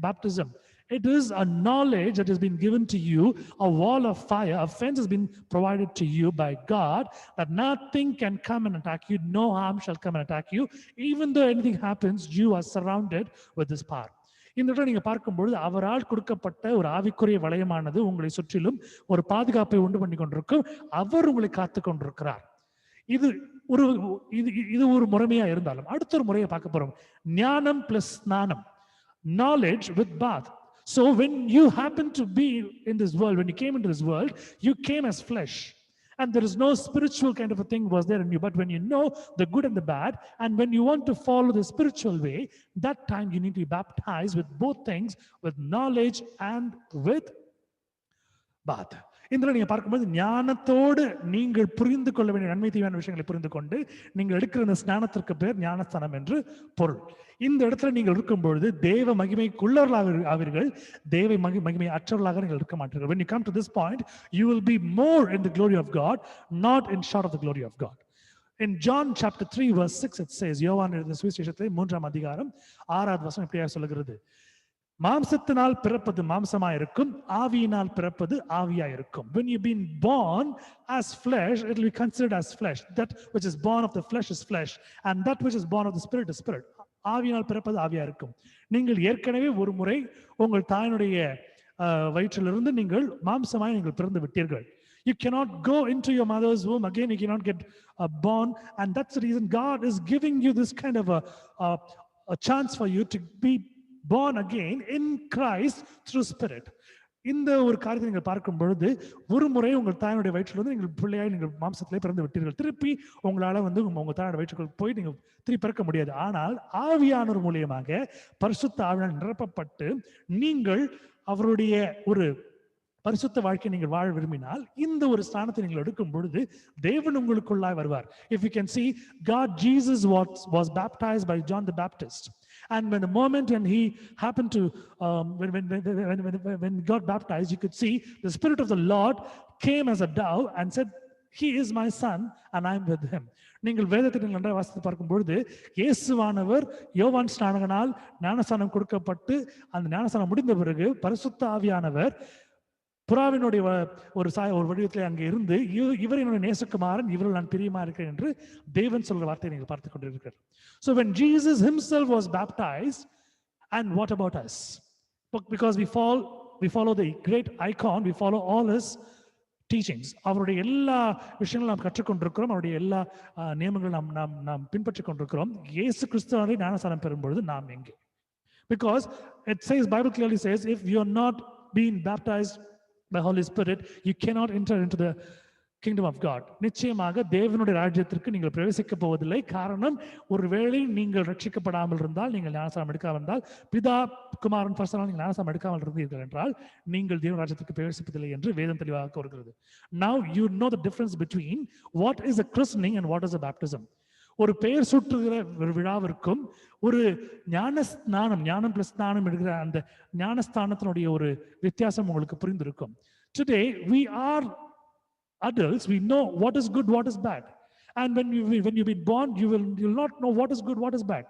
A: baptism? It is a knowledge that has been given to you, a wall of fire, a fence has been provided to you by God, that nothing can come and attack you, no harm shall come and attack you. Even though anything happens, you are surrounded with this power. இந்த இடத்துல நீங்க பார்க்கும்பொழுது அவரால் கொடுக்கப்பட்ட ஒரு ஆவிக்குரிய வளையமானது உங்களை சுற்றிலும் ஒரு பாதுகாப்பை உண்டு பண்ணி கொண்டிருக்கும். அவர் உங்களை காத்து கொண்டிருக்கிறார். இது ஒரு முறைமையா இருந்தாலும் அடுத்த ஒரு முறையை பார்க்க போறோம். ஞானம் பிளஸ் ஸ்நானம், knowledge with bath. So when you happen to be in this world, when you came into this world, you came as flesh. And there is no spiritual kind of a thing was there in you. But when you know the good and the bad, and when you want to follow the spiritual way, that time you need to be baptized with both things, with knowledge and with bath. இதுல நீங்க பார்க்கும்போது ஞானத்தோடு நீங்கள் புரிந்து கொள்ள வேண்டிய நன்மை தீமையான விஷயங்களை புரிந்து கொண்டு நீங்கள் எடுக்கிற இந்த ஸ்நானத்திற்கு பேர் ஞானஸ்தானம் என்று பொருள். இந்த இடத்துல நீங்கள் இருக்கும்பொழுது தேவ மகிமைக்குள்ளவர்களாக ஆவீர்கள், தேவ மகிமை அற்றவர்களாக நீங்கள் இருக்க மாட்டீர்கள். When you come to this point, you will be more in the glory of God, not in short of the glory of God. In John chapter 3 verse 6 it says, யோவான் எழுதின சுவிசேஷத்திலே 3ஆம் அதிகாரம் 6வது வசனம் இப்படியாக சொல்கிறது, மாம்சத்தினால் பிறப்பது மாம்சமாயிருக்கும், ஆவியினால் பிறப்பது ஆவியாயிருக்கும். When you've been born as flesh, it will be considered as flesh. That which is born of the flesh is flesh, and that which is born of the spirit is spirit. ஆவியினால் பிறப்பது ஆவியாயிருக்கும். நீங்கள் ஏற்கனவே ஒரு முறை உங்கள் தாயினுடைய வயிற்றிலிருந்து நீங்கள் மாம்சமாய் நீங்கள் பிறந்து விட்டீர்கள். You cannot go into your mother's womb again. You cannot get born, and that's the reason God is giving you this kind of a chance for you to be born again in Christ through spirit. இந்த ஒரு காரியத்தை நீங்கள் பார்க்கும் பொழுது ஒரு முறை உங்கள் தாயினுடைய வயிற்றிலிருந்து நீங்கள் பிள்ளையாய் நீங்கள் மாம்சத்திலே பிறந்து விட்டீர்கள். திருப்பி உங்களால உங்க தாயோட வயிற்றுக்குள் போய் நீங்கள் திருப்பி பிறக்க முடியாது. ஆனால் ஆவியானவர் மூலியமாக பரிசுத்த ஆவியால் நிரப்பப்பட்டு நீங்கள் அவருடைய ஒரு பரிசுத்த வாழ்க்கை நீங்கள் வாழ விரும்பினால் இந்த ஒரு ஸ்தானத்தை நீங்கள் எடுக்கும் பொழுது தேவன் உங்களுக்குள்ளாய் வருவார். If you can see, Jesus was baptized by John the Baptist, and when the moment when he happened to when he got baptized, you could see the Spirit of the Lord came as a dove and said, he is my son and I am with him. நீங்கள் வேதத்தை நீங்கள் நன்றாக வாசித்து பார்க்கும் பொழுது இயேசுவானவர் யோவான் ஸ்நானகனால் ஞானஸ்தானம் கொடுக்கப்பட்டு அந்த ஞானஸ்தானம் முடிந்த பிறகு பரிசுத்த ஆவியானவர் புறாவினுடைய ஒரு வடிவத்தில் அங்கே இருந்து இவர் என்னுடைய நேசகுமாரன், இவர்கள் நான் பிரியமா இருக்கிறேன் என்று தேவன் சொல்ற வார்த்தையை நீங்கள் பார்த்து கொண்டிருக்கிறார். So when Jesus himself was baptized, and what about us? Because we follow the great icon, we follow all his teachings. அவருடைய எல்லா விஷயங்களும் நாம் கற்றுக்கொண்டிருக்கிறோம், அவருடைய எல்லா நியமங்களும் நாம் பின்பற்றி கொண்டிருக்கிறோம். இயேசு கிறிஸ்துவை ஞானஸ்தானம் பெறும்பொழுது நாம் எங்கே? Because it says, Bible clearly says, if you are not being baptized by Holy Spirit, you cannot enter into the kingdom of God. நிச்சயமாக தேவனுடைய ராஜ்யத்திற்கு நீங்கள் பிரவேசிக்க போவதில்லை. காரணம், ஒருவேளை நீங்கள் ரட்சிக்கப்படாமல் இருந்தால், நீங்கள் ஞானஸ்தானம் எடுக்காமல் இருந்தால், பிதா குமாரன் பரிசுத்த நீங்கள் ஞானஸ்தானம் எடுக்காமல் இருந்தீர்கள் என்றால் நீங்கள் தேவ ராஜ்யத்திற்கு பிரவேசிப்பதில்லை என்று வேதம் தெளிவாக கூறுகிறது. Now you know the difference between what is a christening and what is a baptism. ஒரு பெயர் சூட்டுகிற ஒரு விழாவிற்கும் ஒரு ஞானம் பிளஸ் ஸ்நானம் எடுக்கிற அந்த ஞானஸ்தானத்தினுடைய ஒரு வித்தியாசம் உங்களுக்கு புரிந்திருக்கும். Today we are adults, we know what is good, what is bad, and when you've been born, you'll not know what is good, what is bad.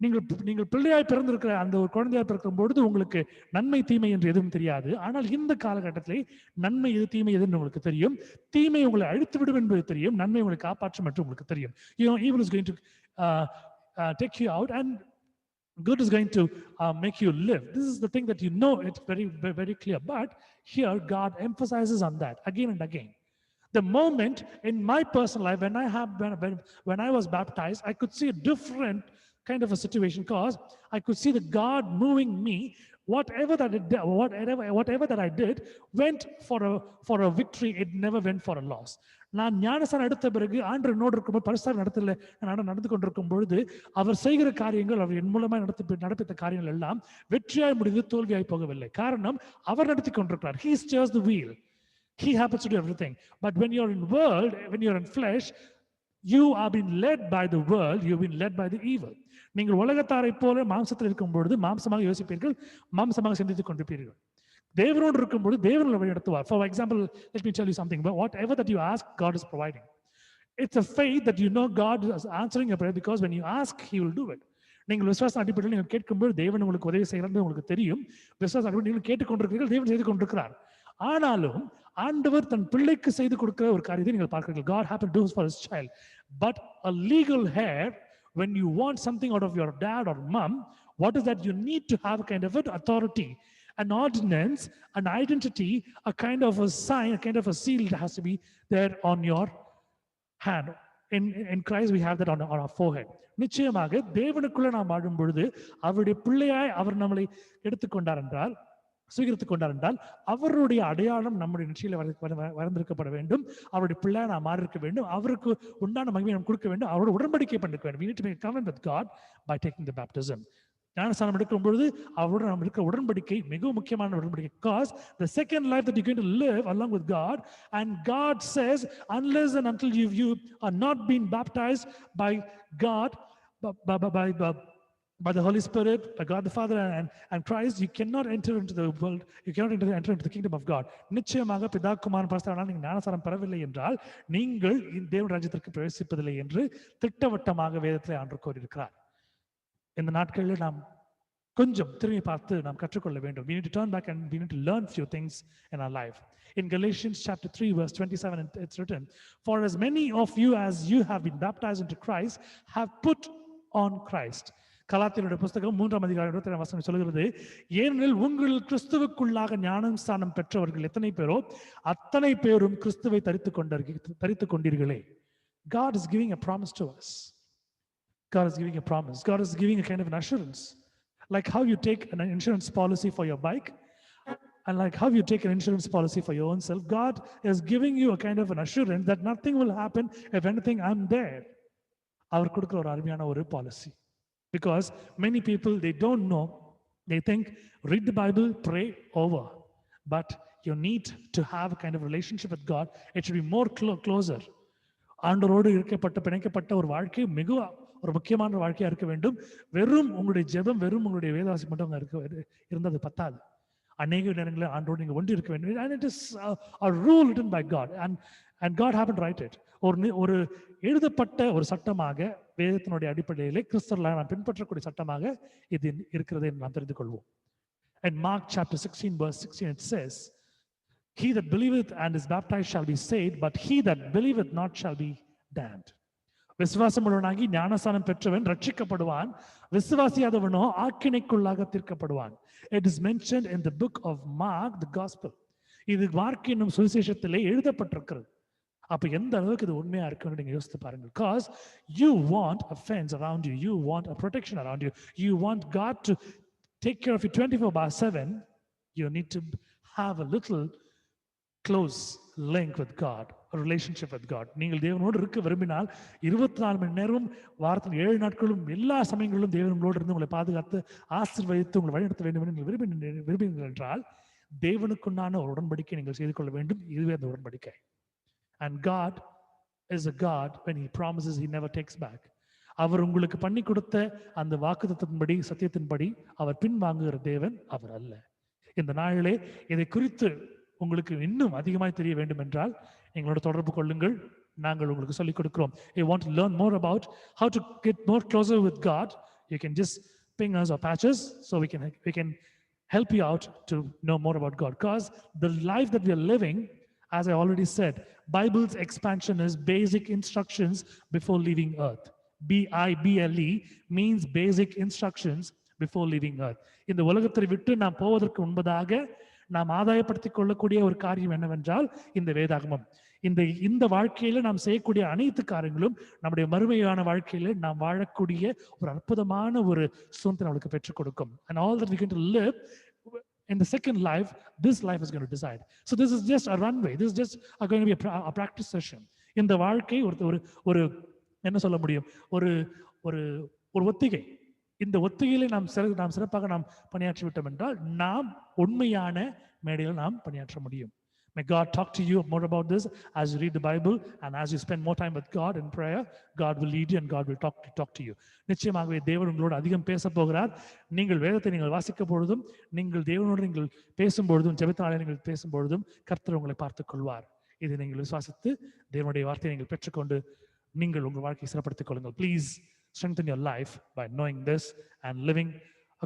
A: நீங்கள் பிள்ளையாய் பிறந்திருக்கிற அந்த ஒரு குழந்தையாய் பிறக்கும் பொழுது உங்களுக்கு நன்மை தீமை என்று எதுவும் தெரியாது. ஆனால் இந்த காலகட்டத்திலே நன்மை எது தீமை எதுன்னு உங்களுக்கு தெரியும். தீமை உங்களை அழித்து விடும் என்பது தெரியும், நன்மை உங்களை காப்பாற்றும் என்று உங்களுக்கு தெரியும். Evil is going to take you out and good is going to make you live. This is the thing that you know, it's very, very clear. But here God emphasizes on that again and again. The moment in my personal life when I was baptized, I could see a different kind of a situation, because I could see the God moving me. Whatever that I did went for a victory. It never went for a loss. நான் ஞானஸ்தானம் எடுத்த பிறகு ஆண்டவர் என்னோடு இருக்கும்போது பரிசுத்த இடத்துல நடந்து கொண்டிருக்கும் பொழுது அவர் செய்கிற காரியங்கள், அவர் என் மூலமாக நடப்பித்த காரியங்கள் எல்லாம் வெற்றியாய் முடிந்து தோல்வியாய் போகவில்லை. காரணம், அவர் நடத்தி கொண்டிருக்கிறார். He steers the wheel. He happens to do everything. But when you're in world, when you're in flesh, you are being led by the world, you've been led by the evil. நீங்கள் உலகத்தாரை போல மாம்சத்தில் இருக்கும் பொழுது மாம்சமாக யோசிப்பீர்கள், மாம்சமாக சிந்தித்துக் கொண்டிருப்பீர்கள். தேவனோடு இருக்கும் பொழுது தேவன் வழி நடத்துவார். For example, let me tell you something. But whatever that you ask, God is providing. It's a faith that you know God is answering your prayer, because when you ask, He will do it. நீங்கள் விசுவாச அடிப்படையில் நீங்கள் கேட்கும்போது தேவன் உங்களுக்கு உதவி செய்யறது உங்களுக்கு தெரியும். விசுவாச அடிப்படையில் நீங்கள் கேட்டுக்கொண்டிருக்கிறீர்கள், தேவன் செய்து கொண்டிருக்கிறார். ஆனாலும் ஆண்டவர் தன் பிள்ளைக்கு செய்து கொடுக்கிற ஒரு காரியத்தை நீங்கள் பார்க்கிறீர்கள். God happened to do for his child. But a legal heir, when you want something out of your dad or mom, what is that? You need to have a kind of an authority, an ordinance, an identity, a kind of a sign, a kind of a seal that has to be there on your hand. In Christ we have that on our forehead. நிச்சயமாக தேவனுக்குள்ள நாம் வாழும் பொழுது அவருடைய பிள்ளையாய் அவர் நம்மளை எடுத்துக்கொண்டார் என்றால், சுவீகரித்துக் கொண்டார் என்றால், அவருடைய அடையாளம் நம்முடைய நெற்றியில வரைந்திருக்கப்பட வேண்டும். அவருடைய பிள்ளை நாம் மாறி இருக்க வேண்டும். அவருக்கு உண்டான மகிமையை நாம் கொடுக்க வேண்டும். அவரோட உடன்படிக்கை பண்ணிருக்க வேண்டும். We need to make a covenant with God by taking the baptism. ஞானஸ்தானம் எடுக்கும் பொழுது அவருடன் நாம் இருக்கிற உடன்படிக்கை மிகவும் முக்கியமான உடன்படிக்கை. Because the second life that you're going to live along with God, and God says, unless and until you are not being baptized by God, by the Holy Spirit, by God the Father and Christ, you cannot enter into the world, you cannot enter into the kingdom of God. நிச்சயமாக பிதா குமாரன் பரிசுத்தரால் நீங்கள் ஞானஸ்தானம் பெறவில்லை என்றால் நீங்கள் தேவன் ராஜ்யத்திற்கு பிரவேசிப்பதில்லை என்று திட்டவட்டமாக வேதத்திலே ஆண்டவர் கூறியிருக்கிறார். இந்த நாட்களில் நாம் கொஞ்சம் திரும்பி பார்த்து நாம் கற்றுக்கொள்ள வேண்டும். We need to turn back and we need to learn few things in our life. In Galatians chapter 3 verse 27 it's written, for as many of you as you have been baptized into Christ have put on Christ. கலாத்தியருடைய புஸ்தகம் 3ஆம் அதிகாரம் 27ஆம் வசனம் சொல்கிறது, ஏனெனில் உங்கள் கிறிஸ்துவுக்குள்ளாக ஞானஸ்தானம் பெற்றவர்கள் எத்தனை பேரோ அத்தனை பேரும் கிறிஸ்துவை தரித்துக் கொண்டீர்களே. God is giving a promise to us. God is giving a promise. God is giving a kind of an assurance. Like how you take an insurance policy for your bike, and like how you take an insurance policy for your own self, God is giving you a kind of an assurance that nothing will happen. If anything, I'm there. அவர் கொடுக்கிற ஒரு அருமையான ஒரு policy. Because many people, they don't know. They think, read the Bible, pray, over. But you need to have a kind of relationship with God. It should be more closer. ஆண்டவரோடு பிணைக்கப்பட்ட ஒரு வாழ்க்கை மிக ஒரு முக்கியமான வாழ்க்கையா இருக்க வேண்டும். வெறும் உங்களுடைய ஜெபம், வெறும் உங்களுடைய வேதாசி மட்டும் இருந்தது பத்தாது. அநேக நேரங்களில் ஆண்டோடு நீங்க ஒன்று இருக்க வேண்டும். And it is a rule written by God, and God happened to write it. ஒரு எழுதப்பட்ட ஒரு சட்டமாக வேதத்தினுடைய அடிப்படையிலே கிறிஸ்தவர்களாக நாம் பின்பற்றக்கூடிய சட்டமாக இது இருக்கிறது என்று நாம் தெரிந்து கொள்வோம். And Mark chapter 16 verse 16 it says, he that believeth and is baptized shall be saved, but he that believeth not shall be damned. விசுவாசமுள்ளவனாகி ஞானஸ்தானம் பெற்றவன் ரட்சிக்கப்படுவான், விசுவாசியாதவனோ ஆக்கினைக்குள்ளாக தீர்க்கப்படுவான். It is mentioned in the book of Mark, the gospel. இது mark என்னும் சுவிசேஷத்திலே எழுதப்பட்டிருக்கிறது. அப்ப எந்த அளவுக்கு இது உண்மையா இருக்குன்னு நீங்க யோசித்து பாருங்க. Because you want a fence around you, you want a protection around you, you want God to take care of you 24/7. You need to have a little close link with God, a relationship with God. நீங்கள் தேவனோடு இருக்க விரும்பினால் 24 மணி நேரமும் வாரத்தில் 7 நாட்களும் எல்லா சமயங்களிலும் தேவனோடு இருந்து உங்களை பாதுகாத்து ஆசீர்வதித்து உங்களை வழிநடத்த வேண்டும் என்று நீங்கள் விரும்புகிறீர்கள் என்றால் தேவனுக்குண்டான ஒரு உடன்படிக்கை நீங்கள் செய்து கொள்ள வேண்டும். இதுவே அந்த உடன்படிக்கை. And God is a God, when he promises, he never takes back. அவர் உங்களுக்கு பண்ணி கொடுத்த அந்த வாக்குத்தத்தத்தின்படி, சத்தியத்தின்படி அவர் பின்வாங்குகிற தேவன் அவர் அல்ல. இந்த நாளிலே இதை குறித்து உங்களுக்கு இன்னும் அதிகமாய் தெரிய வேண்டும் என்றால் எங்களோட தொடர்பு கொள்ளுங்கள். நாங்கள் உங்களுக்கு சொல்லிக் கொடுக்கிறோம். You want to learn more about how to get more closer with God, you can just ping us or patch us, so we can help you out to know more about God. Because the life that we are living, as I already said, Bible's expansion is basic instructions before leaving earth. BIBLE means basic instructions before leaving earth. இந்த உலகத்தை விட்டு நாம் போவதற்கு முன்பதாக நாம் ஆதாயப்படுத்திக் கொள்ளக்கூடிய ஒரு காரியம் என்னவென்றால் இந்த வேதாகமம். இந்த வாழ்க்கையில நாம் செய்யக்கூடிய அனைத்து காரியங்களும் நம்முடைய மறுமையான வாழ்க்கையில நாம் வாழக்கூடிய ஒரு அற்புதமான ஒரு சூழ்நிலை நம்மளுக்கு பெற்றுக் கொடுக்கும். And all that we can live in the second life, this life is going to decide. So this is just a runway. This is just going to be a practice session. இந்த வாழ்க்கை ஒரு என்ன சொல்ல முடியும், ஒரு ஒத்திகை. இந்த ஒத்திகையில நாம் சிறப்பாக நாம் பணியாற்றி விட்டோம் என்றால் நாம் உண்மையான மேடையில் நாம் பணியாற்ற முடியும். May God talk to you more about this as you read the Bible and as you spend more time with God in prayer. God will lead you and God will talk to you. நிச்சயமாகவே தேவன் உங்களோடு அதிகம் பேச போகிறார். நீங்கள் வேதத்தை நீங்கள் வாசிக்க பொழுதும், நீங்கள் தேவனோடு நீங்கள் பேசும் பொழுதும், ஜெபத்தினாலே நீங்கள் பேசும் பொழுதும் கர்த்தர் உங்களை பார்த்துக் கொள்வார். இதை நீங்கள் விசுவாசித்து தேவனுடைய வார்த்தையை நீங்கள் பெற்றுக்கொண்டு நீங்கள் உங்கள் வாழ்க்கையை சிறப்படுத்திக் கொள்ளுங்கள். Please strengthen your life by knowing this and living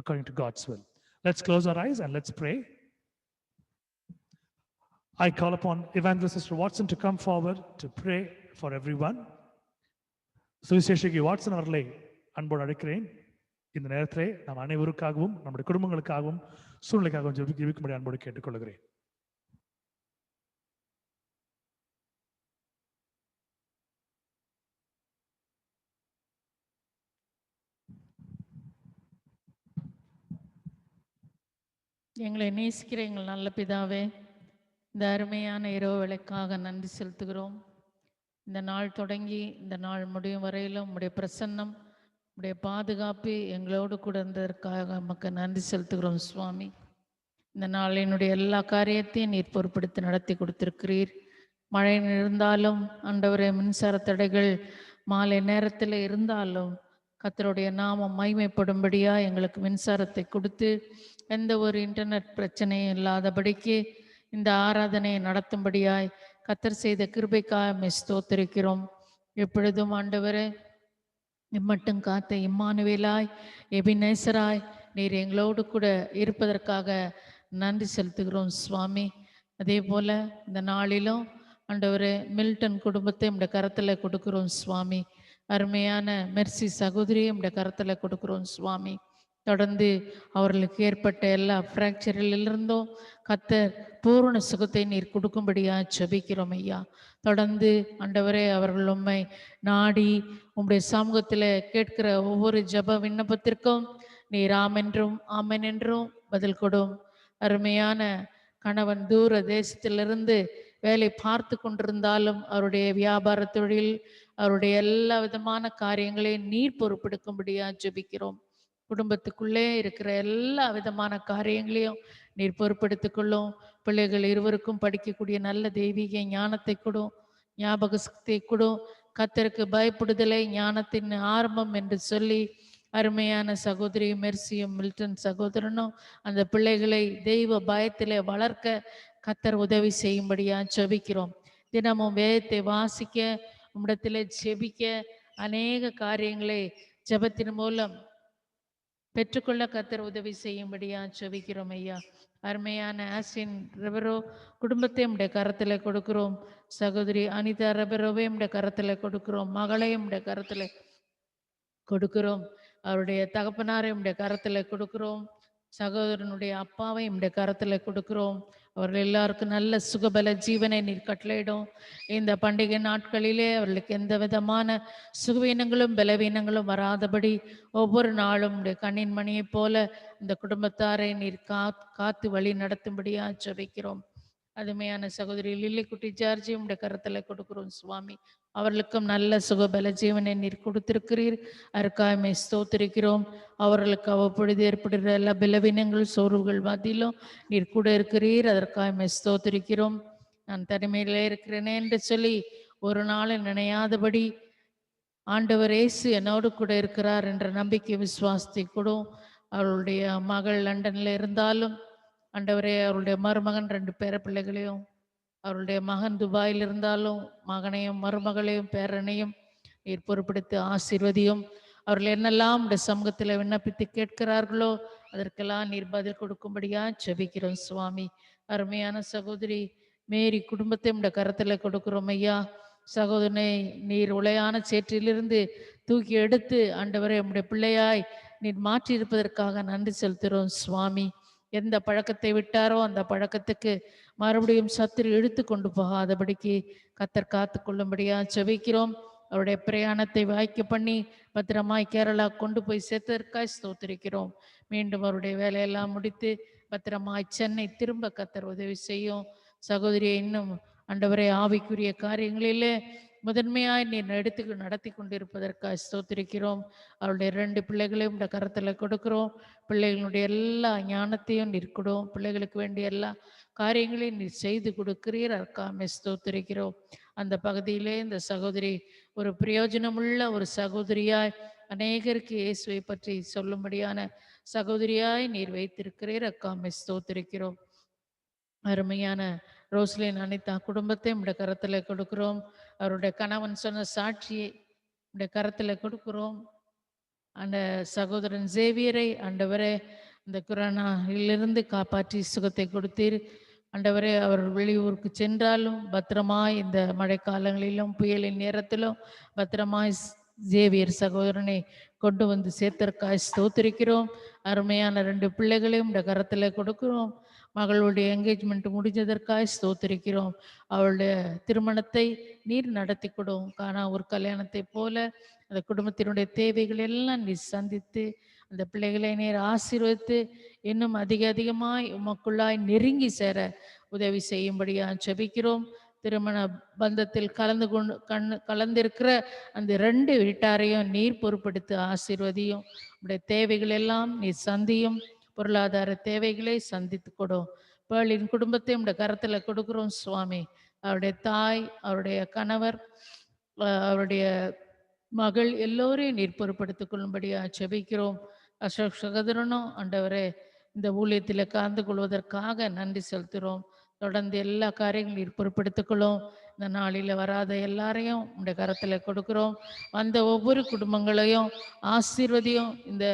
A: according to God's will. Let's close our eyes and let's pray. I call upon Evangelist Sister Watson to come forward to pray for everyone. சுவிசேஷகி Watson அவர்களை அன்போடு அழைக்கிறேன். இந்த நேரத்திலே நாம் அனைவருக்காகவும் நம்முடைய குடும்பங்களுக்காகவும் சூழ்நிலைக்காகவும் ஜெபிக்கும்படி அன்போடு கேட்டுக்கொள்கிறேன்.
H: எங்களை நேசிக்கிற எங்கள் நல்ல பிதாவே, இந்த அருமையான இரவு வேளைக்காக நன்றி செலுத்துகிறோம். இந்த நாள் தொடங்கி இந்த நாள் முடியும் வரையிலும் உம்முடைய பிரசன்னம் உடைய பாதுகாப்பு எங்களோடு கூட இருந்ததற்காக நமக்கு நன்றி செலுத்துகிறோம் சுவாமி. இந்த நாளினுடைய எல்லா காரியத்தையும் நீர் பொறுப்படுத்தி நடத்தி கொடுத்திருக்கிறீர். மழை இருந்தாலும் ஆண்டவரே, மின்சார தடைகள் மாலை நேரத்தில் இருந்தாலும் கர்த்தருடைய நாமம் மகிமைப்படும்படியா எங்களுக்கு மின்சாரத்தை கொடுத்து எந்த ஒரு இன்டர்நெட் பிரச்சனையும் இல்லாதபடிக்கு இந்த ஆராதனையை நடத்தும்படியாய் கர்த்தர் செய்த கிருபைக்காக ஸ்தோத்திரிக்கிறோம். எப்பொழுதும் ஆண்டவரே, இம்மட்டும் காத்த இம்மானுவேலாய் எபினேசராய் நீர் எங்களோடு கூட இருப்பதற்காக நன்றி செலுத்துகிறோம் சுவாமி. அதே போல இந்த நாளிலும் ஆண்டவரே, மில்டன் குடும்பத்தை நம்முடைய கரத்தில் கொடுக்கிறோம் சுவாமி. அருமையான மெர்சி சகோதரியை நம்முடைய கரத்தில் கொடுக்கிறோம் சுவாமி. தொடர்ந்து அவர்களுக்கு ஏற்பட்ட எல்லா ஃப்ராக்சரிலிருந்தும் கர்த்தர் பூரண சுகத்தை நீர் கொடுக்கும்படியா ஜெபிக்கிறோம் ஐயா. தொடர்ந்து ஆண்டவரே, அவர்கள் உம்மை நாடி உம்முடைய சமூகத்தில் கேட்கிற ஒவ்வொரு ஜெப விண்ணப்பத்திற்கும் நீர் ஆமென்றும் ஆமென் என்றும் பதில் கொடும். அருமையான கணவன் தூர தேசத்திலிருந்து வேலை பார்த்து கொண்டிருந்தாலும் அவருடைய வியாபார தொழில், அவருடைய எல்லா விதமான காரியங்களையும் நீர் பொறுப்பெடுக்கும்படியா ஜெபிக்கிறோம். குடும்பத்துக்குள்ளே இருக்கிற எல்லா விதமான காரியங்களையும் நீர் பொறுப்பெடுத்துக் கொள்ளும். பிள்ளைகள் இருவருக்கும் படிக்கக்கூடிய நல்ல தெய்வீக ஞானத்தை கொடும், ஞாபக சக்தியை கொடும். கர்த்தருக்கு பயப்படுதலை ஞானத்தின் ஆரம்பம் என்று சொல்லி அருமையான சகோதரி மெர்சியும் மில்டன் சகோதரனும் அந்த பிள்ளைகளை தெய்வ பயத்திலே வளர்க்க கர்த்தர் உதவி செய்யும்படியா ஜெபிக்கிறோம். தினமும் வேதத்தை வாசிக்க, உம்மிடத்திலே ஜெபிக்க, அநேக காரியங்களை ஜெபத்தின் மூலம் பெற்றுக்கொள்ள கர்த்தர் உதவி செய்யும்படியா ஜெபிக்கிறோம் ஐயா. அருமையான ஆசின் ரெபரோ குடும்பத்தை உடைய கரத்தில் கொடுக்கிறோம். சகோதரி அனிதா ரெபரோவை உடைய கரத்தில் கொடுக்கிறோம். மகளையும் உடைய கரத்தில் கொடுக்கிறோம். அவருடைய தகப்பனாரை உடைய கரத்தில் கொடுக்கிறோம். சகோதரனுடைய அப்பாவை உடைய கரத்தில் கொடுக்கிறோம். அவர்கள் எல்லாருக்கும் நல்ல சுகபல ஜீவனை நீர் கட்டளையிடும். இந்த பண்டிகை நாட்களிலே அவர்களுக்கு எந்த விதமான சுகவீனங்களும் பலவீனங்களும் வராதபடி ஒவ்வொரு நாளும் உடைய கண்ணின் மணியை போல இந்த குடும்பத்தாரை நீர் காத்து வழி நடத்தும்படியா ஜெபிக்கிறோம். அருமையான சகோதரி லில்லிக்குட்டி ஜார்ஜி உடைய கரத்தில் கொடுக்கிறோம் சுவாமி. அவர்களுக்கும் நல்ல சுகபல ஜீவனை நீர் கொடுத்திருக்கிறீர். அதற்காக ஸ்தோத்திரிக்கிறோம். அவர்களுக்கு அவ்வப்பொழுது ஏற்படுகிற எல்லா பலவீனங்கள் சோர்வுகள் மத்தியிலும் நீர் கூட இருக்கிறீர். அதற்காக ஸ்தோத்திரிக்கிறோம். நான் தனிமையிலே இருக்கிறேனே என்று சொல்லி ஒரு நாள் நினையாதபடி ஆண்டவர் இயேசு என்னோடு கூட இருக்கிறார் என்ற நம்பிக்கை விசுவாசத்தை கொடும். அவருடைய மகள் லண்டன்ல இருந்தாலும் ஆண்டவரே, அவருடைய மருமகன் 2 பேர பிள்ளைகளையும், அவருடைய மகன் துபாயில் இருந்தாலும் மகனையும் மருமகளையும் பேரனையும் நீர் பொறுப்படுத்தி ஆசீர்வதியும். அவர்கள் என்னெல்லாம் உடைய சமூகத்தில் விண்ணப்பித்து கேட்கிறார்களோ அதற்கெல்லாம் நீர் பதில் கொடுக்கும்படியா ஜெபிக்கிறோம் சுவாமி. அருமையான சகோதரி மேரி குடும்பத்தை உடைய கரத்தில் கொடுக்கிறோம் ஐயா. சகோதரனை நீர் உளையான சேற்றிலிருந்து தூக்கி எடுத்து ஆண்டவரே உம்முடைய பிள்ளையாய் நீர் மாற்றியிருப்பதற்காக நன்றி செலுத்துகிறோம் சுவாமி. எந்த பழக்கத்தை விட்டாரோ அந்த பழக்கத்துக்கு மறுபடியும் சத்துரு இழுத்து கொண்டு போகாதபடிக்கு கர்த்தர் காத்து கொள்ளும்படியா ஜெபிக்கிறோம். அவருடைய பிரயாணத்தை வாய்க்க பண்ணி பத்திரமாய் கேரளா கொண்டு போய் சேர்த்ததற்காய் ஸ்தோத்திரிக்கிறோம். மீண்டும் அவருடைய வேலையெல்லாம் முடித்து பத்திரமாய் சென்னை திரும்ப கர்த்தர் உதவி செய்யும். சகோதரியை இன்னும் ஆண்டவரை ஆவிக்குரிய காரியங்களிலே முதன்மையாய் நீர் நடத்தி கொண்டிருப்பதற்காக ஸ்தோத்திரிக்கிறோம். அவருடைய 2 பிள்ளைகளையும் இந்த கரத்தில் கொடுக்கிறோம். பிள்ளைகளுடைய எல்லா ஞானத்தையும் நீர் கொடும். பிள்ளைகளுக்கு வேண்டிய எல்லா காரியங்களையும் நீர் செய்து கொடுக்கிறீர். அதற்காக ஸ்தோத்திரிக்கிறோம். அந்த பகுதியிலே இந்த சகோதரி ஒரு பிரயோஜனமுள்ள ஒரு சகோதரியாய் அநேகருக்கு இயேசுவை பற்றி சொல்லும்படியான சகோதரியாய் நீர் வைத்திருக்கிறீர். அதற்காக ஸ்தோத்திரிக்கிறோம். அருமையான ரோஸ்லின் அனிதா குடும்பத்தை உடைய கரத்தில் கொடுக்கிறோம். அவருடைய கணவன் சொன்ன சாட்சியை உடைய கரத்தில் கொடுக்கிறோம். அந்த சகோதரன் சேவியரை ஆண்டவரே இந்த கொரோனாவிலிருந்து காப்பாற்றி சுகத்தை கொடுத்தீர். ஆண்டவரே, அவர் வெளியூருக்கு சென்றாலும் பத்திரமாய் இந்த மழைக்காலங்களிலும் புயலின் நேரத்திலும் பத்திரமாய் சேவியர் சகோதரனை கொண்டு வந்து சேர்த்தற்காய் ஸ்தோத்திரிக்கிறோம். அருமையான 2 பிள்ளைகளையும் இந்த கரத்தில் கொடுக்கிறோம். மகளுடைய என்கேஜ்மெண்ட் முடிஞ்சதற்காக ஸ்தோத்திரிக்கிறோம். அவளுடைய திருமணத்தை நீர் நடத்தி கொடும். ஒரு கல்யாணத்தை போல அந்த குடும்பத்தினுடைய தேவைகள் எல்லாம் நீர் சந்தித்து அந்த பிள்ளைகளை நீர் ஆசீர்வதித்து இன்னும் அதிகமாய் உமக்குள்ளாய் நெருங்கி சேர உதவி செய்யும்படியா ஜெபிக்கிறோம். திருமண பந்தத்தில் கலந்திருக்கிற அந்த 2 வீட்டாரையும் நீர் பொறுப்படுத்தி ஆசீர்வதியும். உடைய தேவைகள் எல்லாம் நீர் சந்தியும். பொருளாதார தேவைகளை சந்தித்து கொடும். பேர்லின் குடும்பத்தை உடைய கரத்துல கொடுக்கிறோம் சுவாமி. அவருடைய தாய், அவருடைய கணவர், அவருடைய மகள் எல்லோரையும் நீர் பொறுப்படுத்திக் கொள்ளும்படியா ஜெபிக்கிறோம். அசோக் சகோதரனும் ஆண்டவரே இந்த ஊழியத்தில் கலந்து கொள்வதற்காக நன்றி செலுத்துகிறோம். தொடர்ந்து எல்லா காரியங்களும் நீர் பொறுப்படுத்திக் கொள்ளும். இந்த நாளில் வராத எல்லாரையும் உடைய கரத்துல கொடுக்கிறோம். வந்த ஒவ்வொரு குடும்பங்களையும் ஆசீர்வதியும். இந்த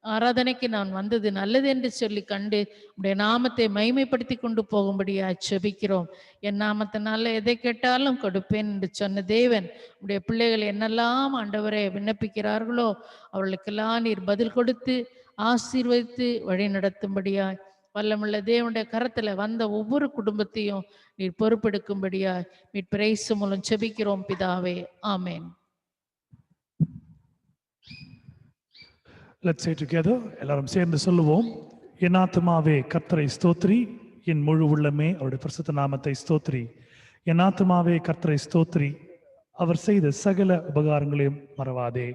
H: ஆராதனைக்கு நான் வந்தது நல்லது என்று சொல்லி கண்டு உடைய நாமத்தை மகிமைப்படுத்தி கொண்டு போகும்படியா ஜெபிக்கிறோம். என் நாமத்தினால எதை கேட்டாலும் கொடுப்பேன் என்று சொன்ன தேவன் உடைய பிள்ளைகள் என்னெல்லாம் ஆண்டவரை விண்ணப்பிக்கிறார்களோ அவர்களுக்கெல்லாம் நீர் பதில் கொடுத்து ஆசீர்வதித்து வழி நடத்தும்படியாய் வல்லமுள்ள தேவனுடைய கரத்துல வந்த ஒவ்வொரு குடும்பத்தையும் நீர் பொறுப்பெடுக்கும்படியாய் மீட்பர் இயேசு மூலம் ஜெபிக்கிறோம் பிதாவே. ஆமென்.
A: Let's say together, எல்லாரும் சேர்ந்து சொல்லுவோம். என் ஆத்துமாவே கர்த்தரை ஸ்தோத்ரி, என் முழு உள்ளமே அவருடைய பரிசுத்த நாமத்தை ஸ்தோத்ரி. என் ஆத்துமாவே கர்த்தரை ஸ்தோத்ரி, அவர் செய்த சகல உபகாரங்களையும் மறவாதே.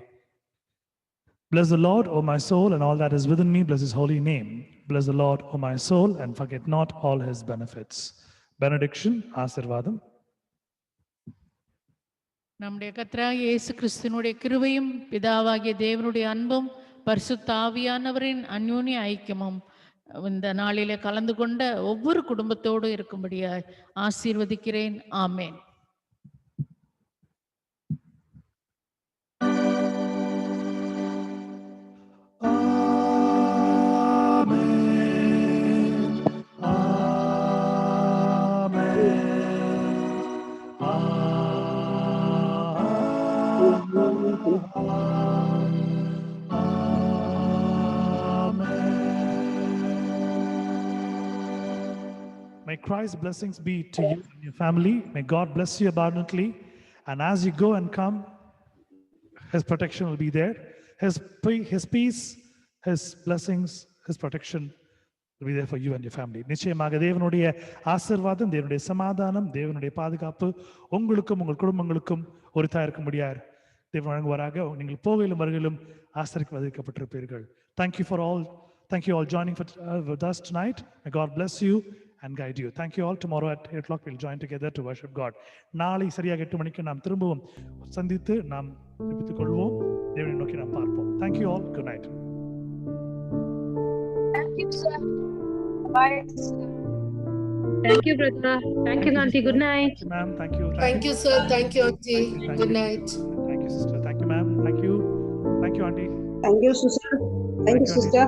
A: Bless the Lord, O my soul, and all that is within me, bless his holy name. Bless the Lord, O my soul, and forget not all his benefits. Benediction, ஆசீர்வாதம்.
H: நம்முடைய கர்த்தராகிய இயேசு கிறிஸ்துவினுடைய கிருபையும் பிதாவாகிய தேவனுடைய அன்பும் பரிசுத்த ஆவியானவரின் அந்யோன்ய ஐக்கியமும் இந்த நாளிலே கலந்து கொண்ட ஒவ்வொரு குடும்பத்தோடு இருக்கும்படியாய் ஆசீர்வதிக்கிறேன். ஆமென்.
A: May Christ's blessings be to you and your family. May God bless you abundantly. And as you go and come, his protection will be there. His peace, his blessings, his protection will be there for you and your family. நிச்சயமாக தேவனுடைய ஆசீர்வாதம், தேவனுடைய சமாதானம், தேவனுடைய பாதுகாப்பு உங்களுக்கும் உங்கள் குடும்பங்களுக்கும் ஒருத்தா இருக்க முடியாது. தேவன் வழங்குவாராக. நீங்கள் போகையிலும் வருகையிலும் ஆசீர்வதிக்கப்பட்டிருப்பீர்கள். Thank you all joining with us tonight. May God bless you and guide you. Thank you all. Tomorrow at 8 o'clock we'll join together to worship God. நாளை சரியாக 8 மணிக்கு நாம் திரும்பவும் சந்தித்து நாம் ஜெபித்துக் கொள்வோம். தேவனை நோக்கி நாம் பார்ப்போம். Thank you all. Good night.
E: Thank you, sir. Bye.
D: Thank you, brother. Thank you, auntie. Good night.
A: Thank you, ma'am. Thank you.
B: Thank you, sir. Thank you, auntie. Good night.
A: Thank you, sister. Thank you, ma'am. Thank you. Thank you, auntie.
I: Thank you, sister. Thank you, sister.